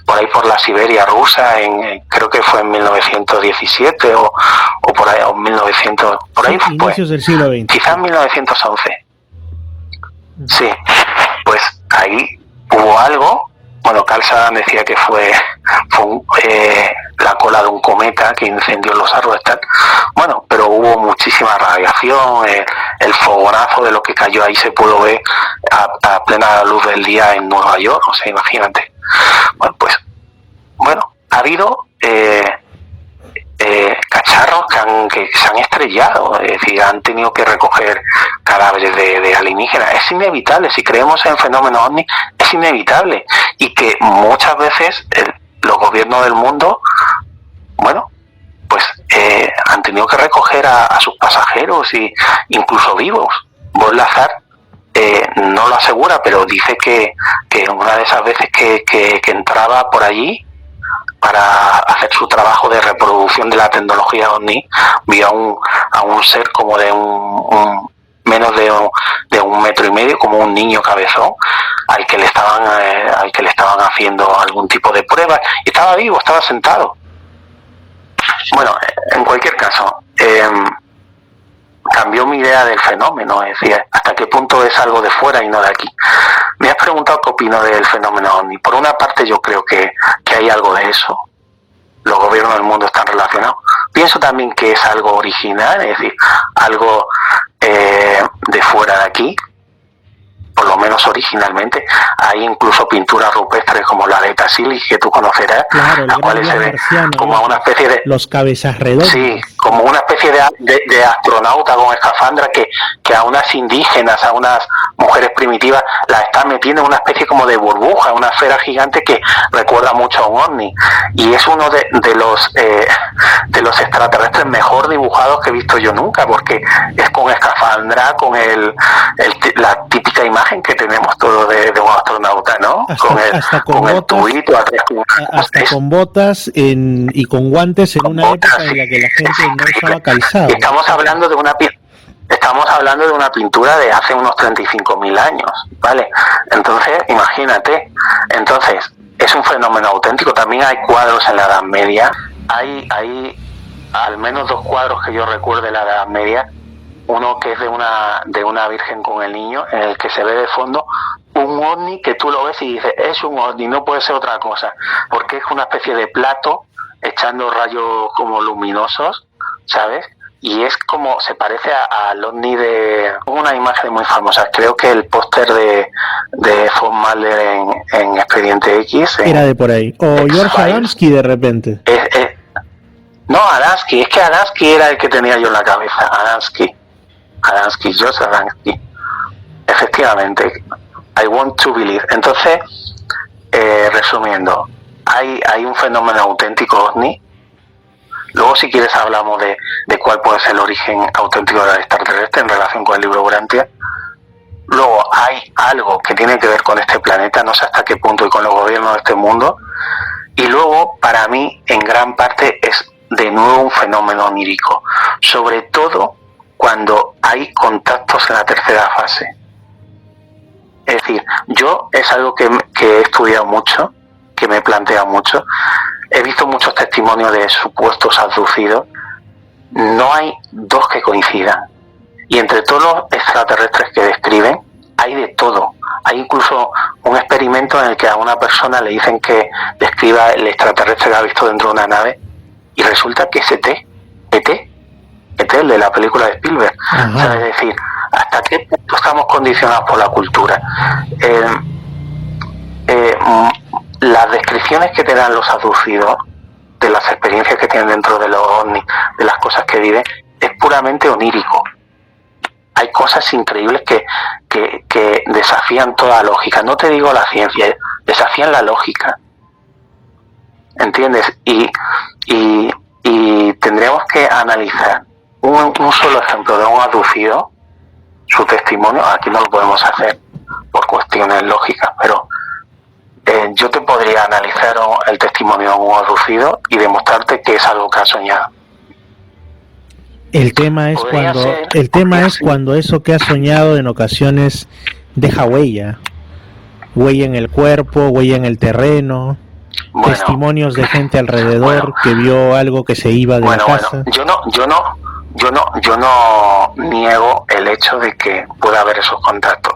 por ahí por la Siberia rusa, creo que fue en 1917 o por ahí, o 1900, por ahí fue. Inicios del siglo XX. Quizás 1911. Sí, pues ahí hubo algo. Bueno, Carl Sagan decía que fue la cola de un cometa que incendió los árboles, tal. Bueno, pero hubo muchísima radiación, el fogonazo de lo que cayó ahí se pudo ver a plena luz del día en Nueva York, o sea, imagínate. Bueno, pues, ha habido cacharros que se han estrellado, es decir, han tenido que recoger cadáveres de alienígenas. Es inevitable, si creemos en fenómenos ovni, es inevitable, y que muchas veces los gobiernos del mundo, pues han tenido que recoger a sus pasajeros, y incluso vivos. Bob Lazar no lo asegura, pero dice que una de esas veces que entraba por allí para hacer su trabajo de reproducción de la tecnología OVNI, vio a un ser como de menos de 1,5 metros, como un niño cabezón, al que le estaban haciendo algún tipo de prueba, y estaba vivo, estaba sentado. Bueno, en cualquier caso, cambió mi idea del fenómeno, es decir, hasta qué punto es algo de fuera y no de aquí. Me has preguntado qué opino del fenómeno OVNI. Por una parte, yo creo que hay algo de eso. Los gobiernos del mundo están relacionados. Pienso también que es algo original, es decir, algo de fuera de aquí, por lo menos originalmente. Hay incluso pinturas rupestres como la de Tassili, que tú conocerás, claro, las cuales se ve como una especie de... Los cabezas redondas. Sí, como una especie de astronauta con escafandra que a unas indígenas, a unas mujeres primitivas, las está metiendo en una especie como de burbuja, una esfera gigante que recuerda mucho a un ovni. Y es uno de los extraterrestres mejor dibujados que he visto yo nunca, porque es con escafandra, con la típica imagen que tenemos todos de un astronauta, ¿no? Hasta con el botas, tubito atrás. hasta con botas y con guantes en una época en la que la gente no usaba calzado. Estamos hablando de una pintura de hace unos 35.000 años, ¿vale? Entonces, imagínate. Entonces, es un fenómeno auténtico. También hay cuadros en la Edad Media. Hay al menos 2 cuadros que yo recuerdo de la Edad Media. Uno que es de una virgen con el niño, en el que se ve de fondo un ovni que tú lo ves y dices, es un ovni, no puede ser otra cosa, porque es una especie de plato echando rayos como luminosos, ¿sabes? Y es como, se parece al ovni de una imagen muy famosa. Creo que el póster de Von Mahler en Expediente X era de por ahí, o George Adamski de repente. No, Adamski, es que Adamski era el que tenía yo en la cabeza. Adamski, Joseph Adamski. Efectivamente, I want to believe. Entonces, resumiendo, hay un fenómeno auténtico ovni. Luego, si quieres, hablamos de cuál puede ser el origen auténtico del extraterrestre en relación con el libro Urantia. Luego, hay algo que tiene que ver con este planeta, no sé hasta qué punto, y con los gobiernos de este mundo. Y luego, para mí, en gran parte, es de nuevo un fenómeno onírico, sobre todo cuando hay contactos en la tercera fase. Es decir, yo es algo que he estudiado mucho, que me he planteado mucho. He visto muchos testimonios de supuestos abducidos. No hay 2 que coincidan. Y entre todos los extraterrestres que describen, hay de todo. Hay incluso un experimento en el que a una persona le dicen que describa el extraterrestre que ha visto dentro de una nave, y resulta que es ET, el de la película de Spielberg. O sea, es decir, ¿hasta qué punto estamos condicionados por la cultura? Las descripciones que te dan los abducidos de las experiencias que tienen dentro de los ovnis, de las cosas que viven, es puramente onírico. Hay cosas increíbles que desafían toda lógica. No te digo la ciencia, desafían la lógica. ¿Entiendes? Y tendríamos que analizar un solo ejemplo de un abducido, su testimonio. Aquí no lo podemos hacer por cuestiones lógicas, pero yo te podría analizar el testimonio de un abducido y demostrarte que es algo que ha soñado. El tema es cuando eso que has soñado en ocasiones deja huella en el cuerpo, huella en el terreno, testimonios de gente alrededor que vio algo que se iba de la casa. Yo no niego el hecho de que pueda haber esos contactos.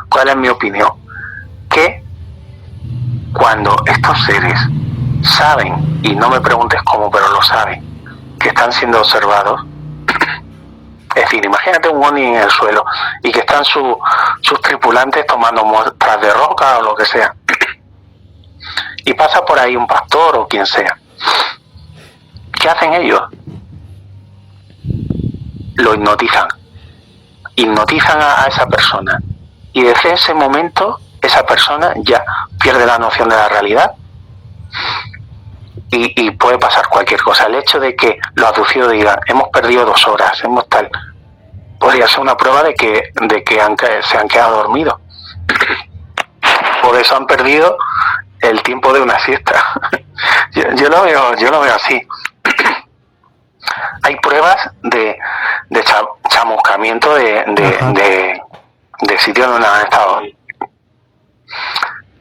¿Cuál es mi opinión? Que cuando estos seres saben, y no me preguntes cómo, pero lo saben, que están siendo observados, es decir, imagínate un ovni en el suelo y que están sus tripulantes tomando muestras de roca o lo que sea, y pasa por ahí un pastor o quien sea. ¿Qué hacen ellos? Lo hipnotizan a esa persona, y desde ese momento esa persona ya pierde la noción de la realidad y puede pasar cualquier cosa. El hecho de que los abducidos digan hemos perdido 2 horas, hemos tal, podría ser una prueba de que se han quedado dormidos. Por eso han perdido el tiempo de una siesta. yo lo veo así. Hay pruebas de chamuscamiento de sitios donde han estado.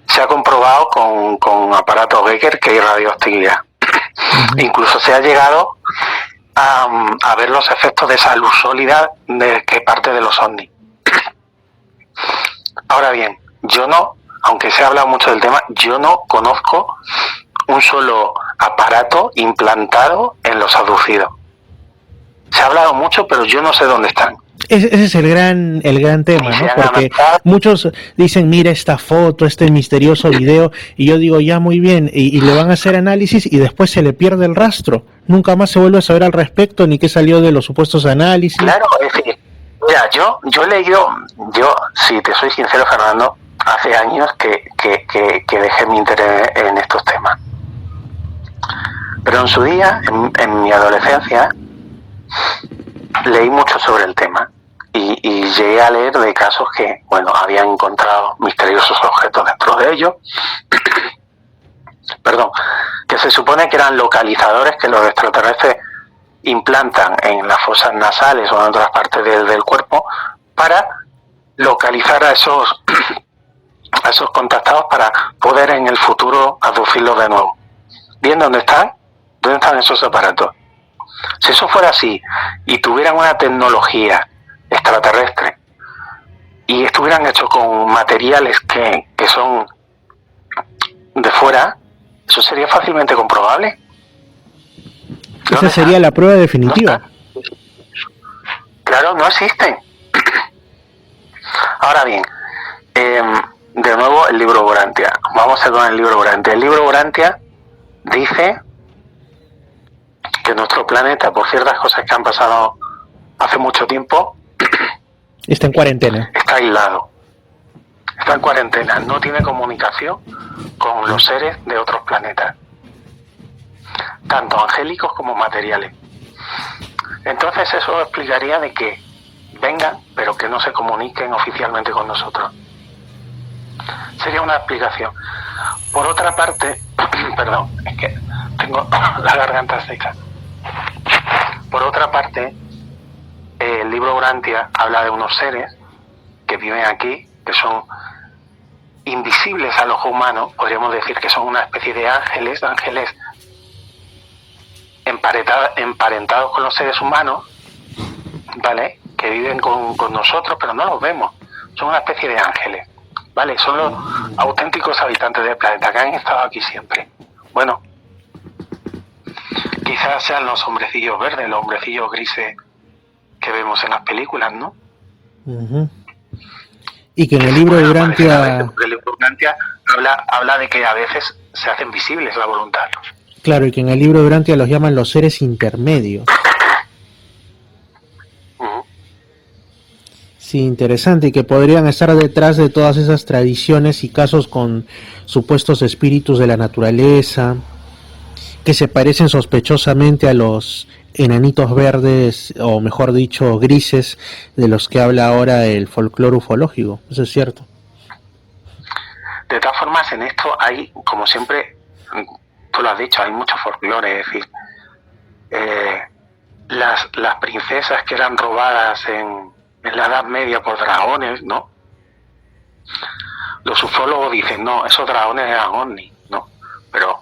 Se ha comprobado con aparatos Becker que hay radioactividad. Incluso se ha llegado a ver los efectos de esa luz sólida que parte de los ovnis. Ahora bien, aunque se ha hablado mucho del tema, yo no conozco un solo aparato implantado en los abducidos. Se ha hablado mucho, pero yo no sé dónde están. Ese es el gran tema, ¿no? Porque muchos dicen, mira esta foto, este misterioso video, y yo digo, ya, muy bien, y le van a hacer análisis y después se le pierde el rastro. Nunca más se vuelve a saber al respecto, ni qué salió de los supuestos análisis. Claro, es decir, mira, yo he leído, si te soy sincero, Fernando, hace años que dejé mi interés en estos temas. Pero en su día, en mi adolescencia, leí mucho sobre el tema y llegué a leer de casos que, habían encontrado misteriosos objetos dentro de ellos, que se supone que eran localizadores que los extraterrestres implantan en las fosas nasales o en otras partes del cuerpo para localizar a esos contactados para poder en el futuro abducirlos de nuevo. ¿Bien dónde están esos aparatos? Si eso fuera así y tuvieran una tecnología extraterrestre y estuvieran hechos con materiales que son de fuera, eso sería fácilmente comprobable. Esa sería la prueba definitiva. No, claro, no existen. Ahora bien, de nuevo el libro Urantia. Vamos a ir con el libro Urantia. El libro Urantia dice que nuestro planeta, por ciertas cosas que han pasado hace mucho tiempo, está en cuarentena. Está aislado. Está en cuarentena. No tiene comunicación con los seres de otros planetas, tanto angélicos como materiales. Entonces eso explicaría de que vengan, pero que no se comuniquen oficialmente con nosotros. Sería una explicación. Por otra parte, perdón, es que tengo la garganta seca. Por otra parte, el libro Urantia habla de unos seres que viven aquí, que son invisibles al ojo humano, podríamos decir que son una especie de ángeles emparentados con los seres humanos, ¿vale? Que viven con nosotros, pero no los vemos. Son una especie de ángeles, ¿vale? Son los auténticos habitantes del planeta, que han estado aquí siempre. Bueno, quizás sean los hombrecillos verdes, los hombrecillos grises que vemos en las películas, ¿no? Uh-huh. Y que en el libro de Urantia... El libro de Urantia habla de que a veces se hacen visibles la voluntad. Claro, y que en el libro de Urantia los llaman los seres intermedios. Uh-huh. Sí, interesante, y que podrían estar detrás de todas esas tradiciones y casos con supuestos espíritus de la naturaleza, que se parecen sospechosamente a los enanitos verdes, o mejor dicho, grises, de los que habla ahora el folclore ufológico. Eso es cierto. De todas formas, en esto hay, como siempre, tú lo has dicho, hay mucho folclore. Es decir, las princesas que eran robadas en la Edad Media por dragones, ¿no? Los ufólogos dicen, no, esos dragones eran ovnis, ¿no? Pero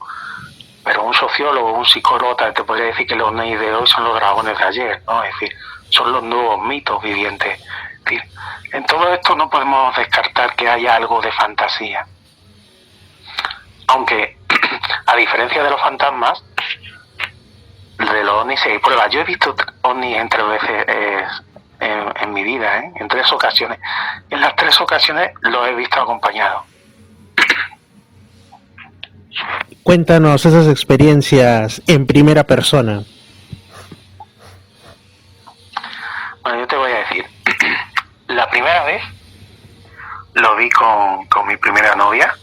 un sociólogo, un psicólogo te podría decir que los ovnis de hoy son los dragones de ayer, ¿no? Es decir, son los nuevos mitos vivientes. Es decir, en todo esto no podemos descartar que haya algo de fantasía. Aunque, a diferencia de los fantasmas, de los ovnis se hay pruebas. Yo he visto ovnis en 3 veces en mi vida, en 3 ocasiones. En las 3 ocasiones los he visto acompañados. Cuéntanos esas experiencias en primera persona. Bueno, yo te voy a decir. La primera vez lo vi con mi primera novia.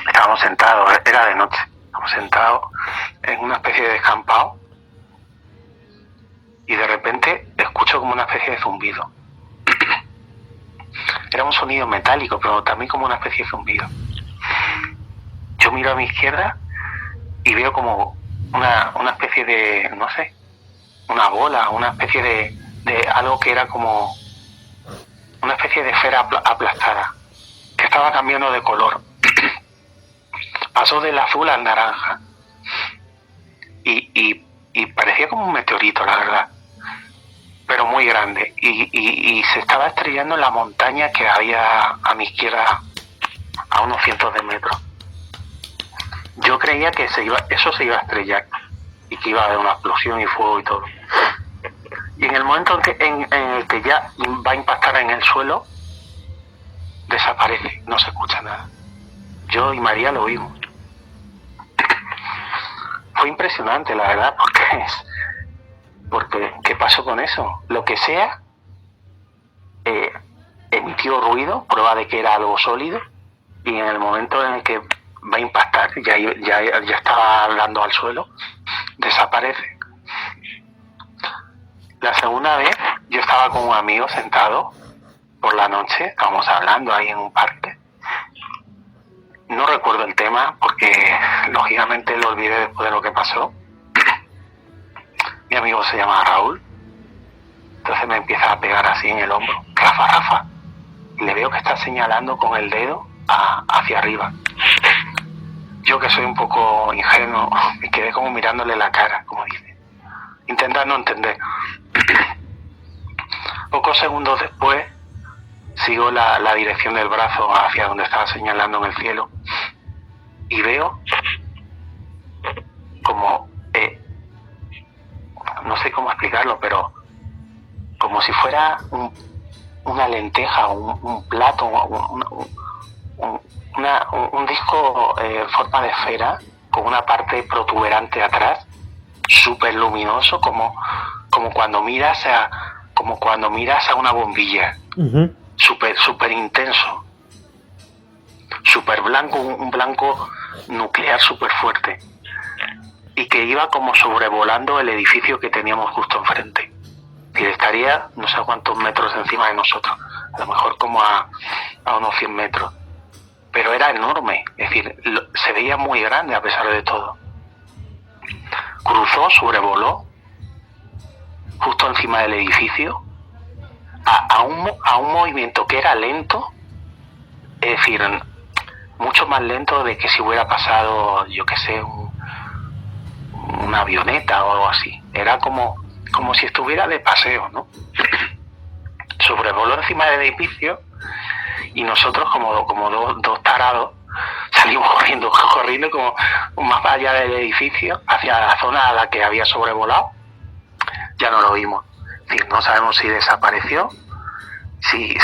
Estábamos sentados, era de noche. Estábamos sentados en una especie de descampado. Y de repente escucho como una especie de zumbido. Era un sonido metálico, pero también como una especie de zumbido. Yo miro a mi izquierda y veo como una especie de, no sé, una bola, una especie de algo que era como una especie de esfera aplastada, que estaba cambiando de color. Pasó del azul al naranja. Y parecía como un meteorito, la verdad. Pero muy grande. Y se estaba estrellando en la montaña que había a mi izquierda a unos cientos de metros. Yo creía que eso se iba a estrellar y que iba a haber una explosión y fuego y todo. Y en el momento en el que ya va a impactar en el suelo, desaparece, no se escucha nada. Yo y María lo vimos. Fue impresionante, la verdad, porque ¿qué pasó con eso? Lo que sea, emitió ruido, prueba de que era algo sólido, y en el momento en el que va a impactar, ya estaba hablando al suelo, desaparece. La segunda vez, yo estaba con un amigo sentado por la noche, estábamos hablando ahí en un parque. No recuerdo el tema porque lógicamente lo olvidé después de lo que pasó. Mi amigo se llama Raúl. Entonces me empieza a pegar así en el hombro. Rafa. Y le veo que está señalando con el dedo hacia arriba. Yo, que soy un poco ingenuo, me quedé como mirándole la cara, como dice, intentando entender. Pocos segundos después sigo la dirección del brazo hacia donde estaba señalando en el cielo y veo como no sé cómo explicarlo, pero como si fuera una lenteja, un plato, un disco en forma de esfera con una parte protuberante atrás, súper luminoso, como cuando miras a una bombilla. Uh-huh. Súper intenso, súper blanco, un blanco nuclear súper fuerte, y que iba como sobrevolando el edificio que teníamos justo enfrente, y estaría no sé cuántos metros encima de nosotros, a lo mejor como a unos 100 metros, pero era enorme, es decir, se veía muy grande a pesar de todo. Cruzó, sobrevoló justo encima del edificio a un movimiento que era lento, es decir, mucho más lento de que si hubiera pasado, yo qué sé, una avioneta o algo así. Era como si estuviera de paseo, ¿no? Sobrevoló encima del edificio y nosotros como dos tarados salimos corriendo como más allá del edificio hacia la zona a la que había sobrevolado. Ya no lo vimos. Es decir, no sabemos si desapareció, si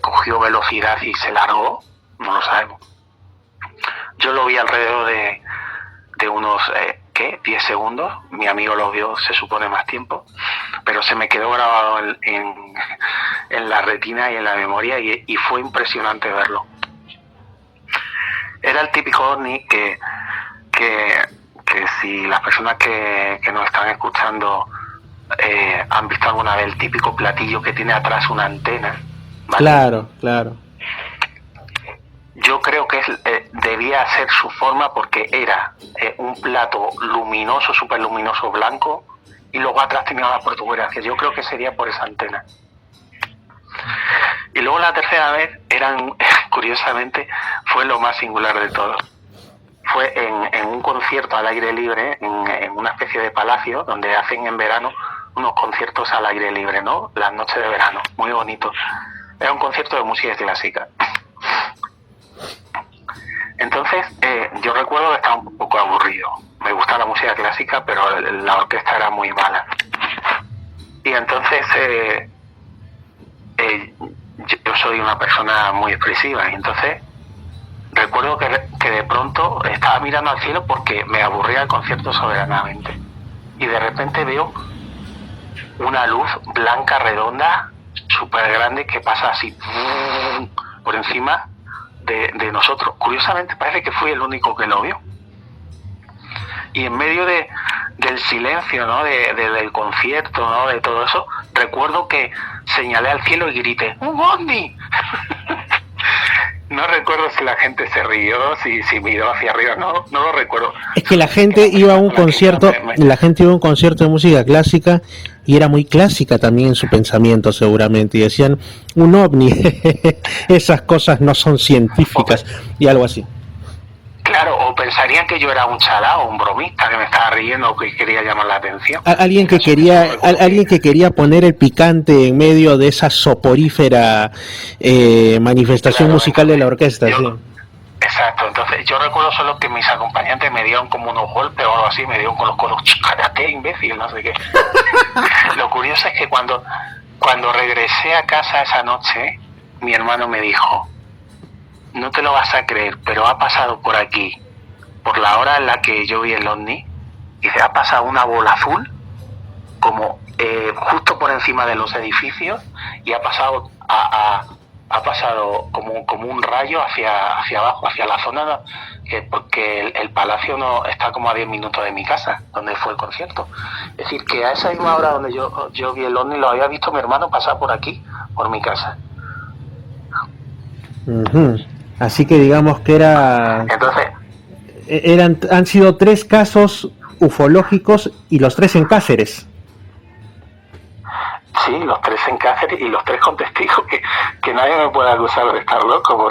cogió velocidad y se largó, no lo sabemos. Yo lo vi alrededor de unos 10 segundos. Mi amigo lo vio, se supone, más tiempo, pero se me quedó grabado en la retina y en la memoria, y fue impresionante verlo. Era el típico ovni que si las personas que nos están escuchando han visto alguna vez el típico platillo que tiene atrás una antena, ¿vale? Claro. Yo creo que debía ser su forma, porque era un plato luminoso, súper luminoso, blanco, y luego atrás tenía una protuberancia. Yo creo que sería por esa antena. Y luego la tercera vez curiosamente, fue lo más singular de todo. Fue en un concierto al aire libre, en una especie de palacio, donde hacen en verano unos conciertos al aire libre, ¿no? Las noches de verano, muy bonito. Era un concierto de música clásica. Entonces, yo recuerdo que estaba un poco aburrido. Me gusta la música clásica, pero la orquesta era muy mala. Y entonces, yo soy una persona muy expresiva, y entonces recuerdo que de pronto estaba mirando al cielo porque me aburría el concierto soberanamente. Y de repente veo una luz blanca, redonda, súper grande, que pasa así por encima de nosotros. Curiosamente parece que fui el único que lo vio. Y en medio del silencio, ¿no? Del concierto, ¿no? De todo eso, recuerdo que señalé al cielo y grité ¡un ovni! No recuerdo si la gente se rió, si miró hacia arriba, no lo recuerdo. Es que la gente iba a un concierto, de música clásica, y era muy clásica también en su pensamiento seguramente, y decían un ovni, esas cosas no son científicas, y algo así. Claro, o pensarían que yo era un chalao, un bromista que me estaba riendo o que quería llamar la atención. Alguien que quería poner el picante en medio de esa soporífera manifestación musical de la orquesta. Sí. Exacto, entonces yo recuerdo solo que mis acompañantes me dieron como unos golpes o algo así, me dieron con los codos, cállate, imbécil, no sé qué. Lo curioso es que cuando regresé a casa esa noche, mi hermano me dijo: no te lo vas a creer, pero ha pasado por aquí, por la hora en la que yo vi el ovni, y se ha pasado una bola azul, como justo por encima de los edificios, y ha pasado como un rayo hacia abajo, hacia la zona, porque el palacio no está como a 10 minutos de mi casa, donde fue el concierto. Es decir, que a esa misma hora donde yo vi el ovni, lo había visto mi hermano pasar por aquí, por mi casa. Uh-huh. Así que digamos que Entonces, han sido 3 casos ufológicos, y los 3 en Cáceres. Sí, los 3 en Cáceres y los 3 con testigos, que nadie me puede acusar de estar loco,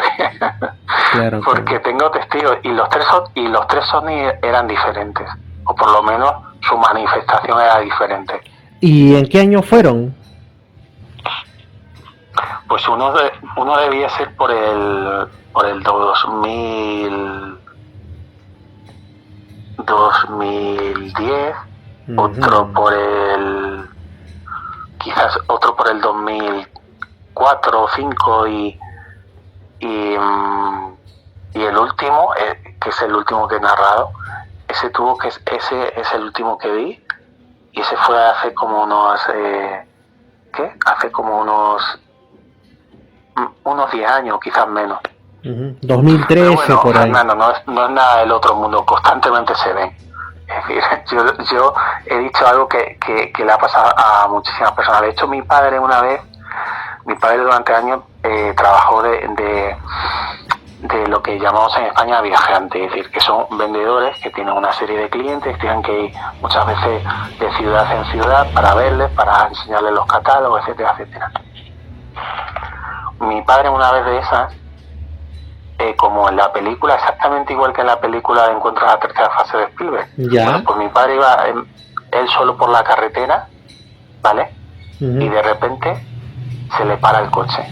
porque tengo testigos, y los tres ovnis eran diferentes, o por lo menos su manifestación era diferente. ¿Y en qué año fueron? Pues uno debía ser por el 2010, uh-huh. Quizás otro por el 2004 o 2005, y el último, que es el último que he narrado, ese es el último que vi, y ese fue hace como unos 10 años, quizás menos. Uh-huh. 2013, bueno, por ahí. No es nada del otro mundo, constantemente se ven. Es decir, yo he dicho algo que le ha pasado a muchísimas personas. De hecho, mi padre durante años trabajó de lo que llamamos en España viajante, es decir, que son vendedores que tienen una serie de clientes, tienen que ir muchas veces de ciudad en ciudad para verles, para enseñarles los catálogos, etcétera, etcétera. Mi padre, una vez de esas, como en la película, exactamente igual que en la película de Encuentros a la tercera fase de Spielberg. ¿Ya? Bueno, pues mi padre iba él solo por la carretera, ¿vale? Uh-huh. Y de repente se le para el coche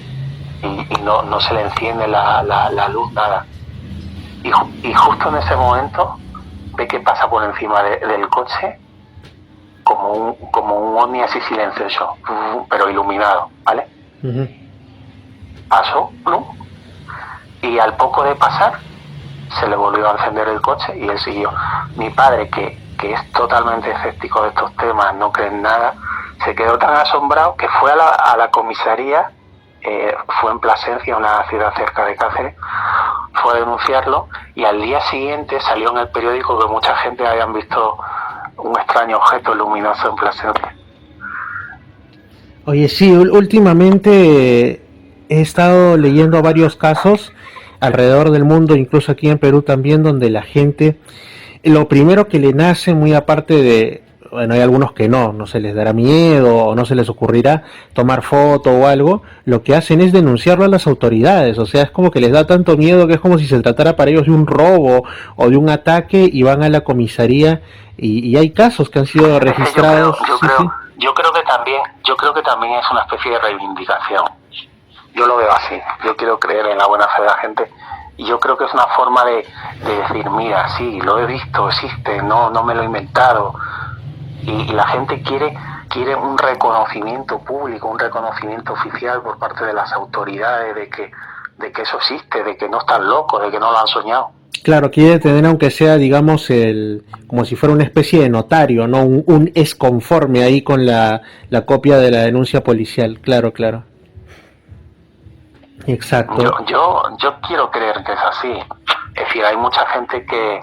y no se le enciende la luz, nada. Y justo en ese momento ve que pasa por encima del coche como un ovni así silencioso, pero iluminado, ¿vale? Uh-huh. Pasó, ¿no? Y al poco de pasar se le volvió a encender el coche y él siguió. Mi padre, que es totalmente escéptico de estos temas, no cree en nada, se quedó tan asombrado que fue a la comisaría, fue en Plasencia, una ciudad cerca de Cáceres, fue a denunciarlo, y al día siguiente salió en el periódico que mucha gente habían visto un extraño objeto luminoso en Plasencia. Oye, sí, últimamente he estado leyendo varios casos alrededor del mundo, incluso aquí en Perú también, donde la gente, lo primero que le nace, muy aparte de bueno, hay algunos que no se les dará miedo o no se les ocurrirá tomar foto o algo, lo que hacen es denunciarlo a las autoridades. O sea, es como que les da tanto miedo que es como si se tratara para ellos de un robo o de un ataque, y van a la comisaría, y hay casos que han sido registrados. Yo creo que también es una especie de reivindicación. Yo lo veo así. Yo quiero creer en la buena fe de la gente, y yo creo que es una forma de decir, mira, sí, lo he visto, existe, no me lo he inventado. Y la gente quiere un reconocimiento público, un reconocimiento oficial por parte de las autoridades de que eso existe, de que no están locos, de que no lo han soñado. Claro, quiere tener, aunque sea, digamos, como si fuera una especie de notario, ¿no? Un es conforme ahí con la copia de la denuncia policial. Claro. Exacto. Yo quiero creer que es así. Es decir, hay mucha gente que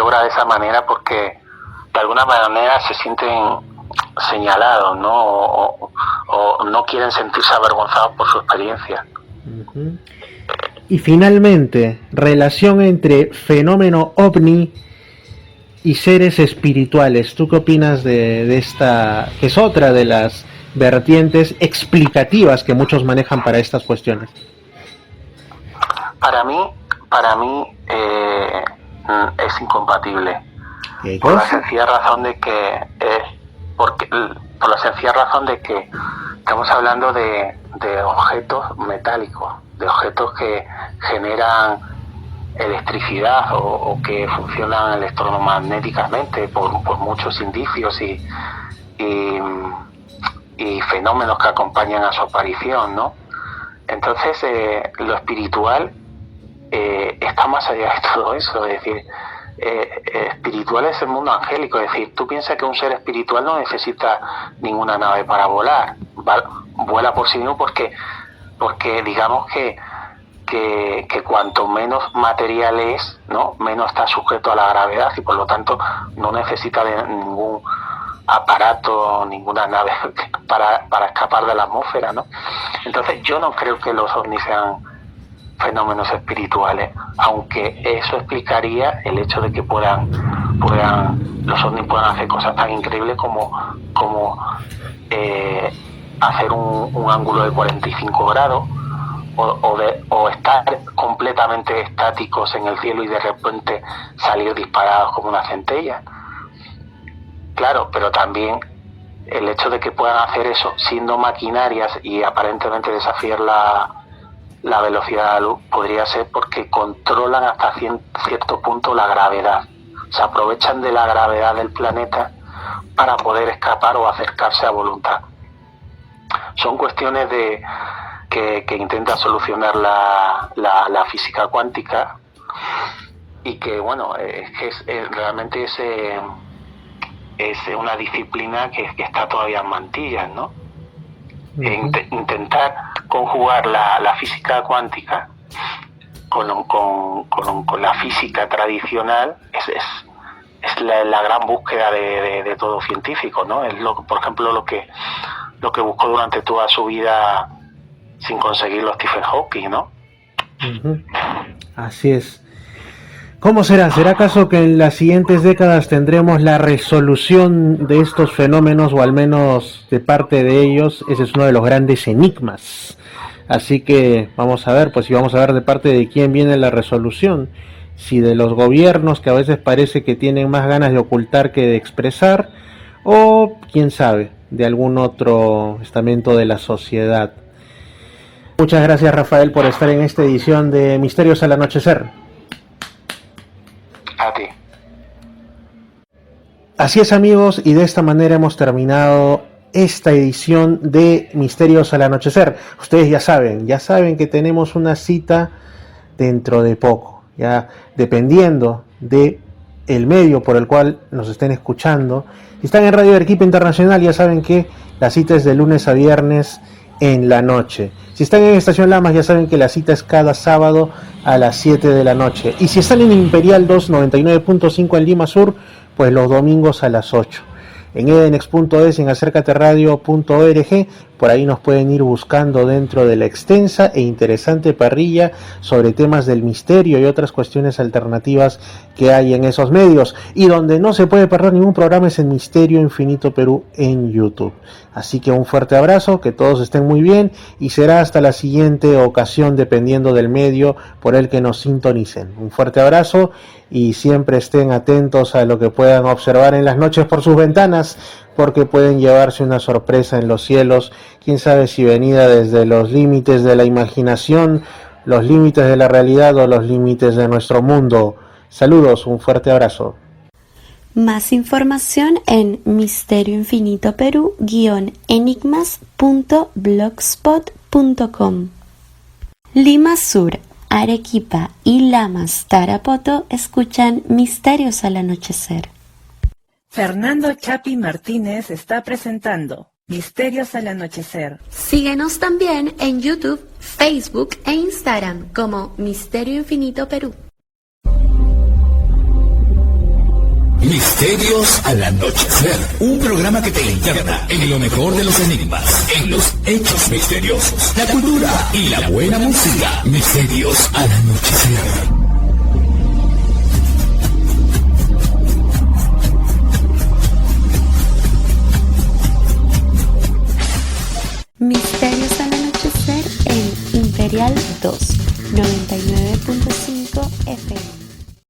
obra de esa manera porque de alguna manera se sienten señalados, ¿no? O no quieren sentirse avergonzados por su experiencia. Uh-huh. Y finalmente, relación entre fenómeno ovni y seres espirituales. ¿Tú qué opinas de esta, que es otra de las vertientes explicativas que muchos manejan para estas cuestiones? Para mí es incompatible. Por la sencilla razón de que estamos hablando de objetos metálicos, de objetos que generan electricidad o que funcionan electromagnéticamente por muchos indicios y fenómenos que acompañan a su aparición, ¿no? Entonces lo espiritual está más allá de todo eso. Es decir, espiritual es el mundo angélico. Es decir, tú piensas que un ser espiritual no necesita ninguna nave para volar, vuela por sí mismo porque digamos que cuanto menos material es, ¿no?, menos está sujeto a la gravedad, y por lo tanto no necesita de ningún aparato, ninguna nave para escapar de la atmósfera, ¿no? Entonces yo no creo que los ovnis sean fenómenos espirituales, aunque eso explicaría el hecho de que los ovnis puedan hacer cosas tan increíbles como hacer un ángulo de 45 grados o estar completamente estáticos en el cielo y de repente salir disparados como una centella. Claro, pero también el hecho de que puedan hacer eso siendo maquinarias y aparentemente desafiar la velocidad de la luz podría ser porque controlan hasta cierto punto la gravedad. Se aprovechan de la gravedad del planeta para poder escapar o acercarse a voluntad. Son cuestiones que intenta solucionar la física cuántica, y que bueno, realmente es una disciplina que está todavía en mantillas, ¿no? Uh-huh. Intentar conjugar la física cuántica con la física tradicional es la gran búsqueda de todo científico, ¿no? Es por ejemplo lo que buscó durante toda su vida sin conseguirlo Stephen Hawking, ¿no? Uh-huh. Así es. ¿Cómo será? ¿Será acaso que en las siguientes décadas tendremos la resolución de estos fenómenos, o al menos de parte de ellos? Ese es uno de los grandes enigmas. Así que vamos a ver, pues, y vamos a ver de parte de quién viene la resolución. Si de los gobiernos, que a veces parece que tienen más ganas de ocultar que de expresar, o quién sabe, de algún otro estamento de la sociedad. Muchas gracias, Rafael, por estar en esta edición de Misterios al Anochecer. A ti. Así es, amigos, y de esta manera hemos terminado esta edición de Misterios al Anochecer. Ustedes ya saben que tenemos una cita dentro de poco, ya dependiendo de el medio por el cual nos estén escuchando. Si están en Radio Arequipa Internacional, ya saben que la cita es de lunes a viernes en la noche. Si están en Estación Lamas, ya saben que la cita es cada sábado a las 7 de la noche. Y si están en Imperial 299.5 en Lima Sur, pues los domingos a las 8. En edenex.es, en acercateradio.org, por ahí nos pueden ir buscando dentro de la extensa e interesante parrilla sobre temas del misterio y otras cuestiones alternativas que hay en esos medios. Y donde no se puede perder ningún programa es en Misterio Infinito Perú en YouTube. Así que un fuerte abrazo, que todos estén muy bien y será hasta la siguiente ocasión dependiendo del medio por el que nos sintonicen. Un fuerte abrazo y siempre estén atentos a lo que puedan observar en las noches por sus ventanas, porque pueden llevarse una sorpresa en los cielos, quién sabe si venida desde los límites de la imaginación, los límites de la realidad o los límites de nuestro mundo. Saludos, un fuerte abrazo. Más información en misterioinfinitoperú-enigmas.blogspot.com. Lima Sur, Arequipa y Lamas, Tarapoto escuchan Misterios al Anochecer. Fernando Chapi Martínez está presentando Misterios al Anochecer. Síguenos también en YouTube, Facebook e Instagram como Misterio Infinito Perú. Misterios al anochecer, un programa que te interna en lo mejor de los enigmas, en los hechos misteriosos, la cultura y la buena música. Misterios al anochecer.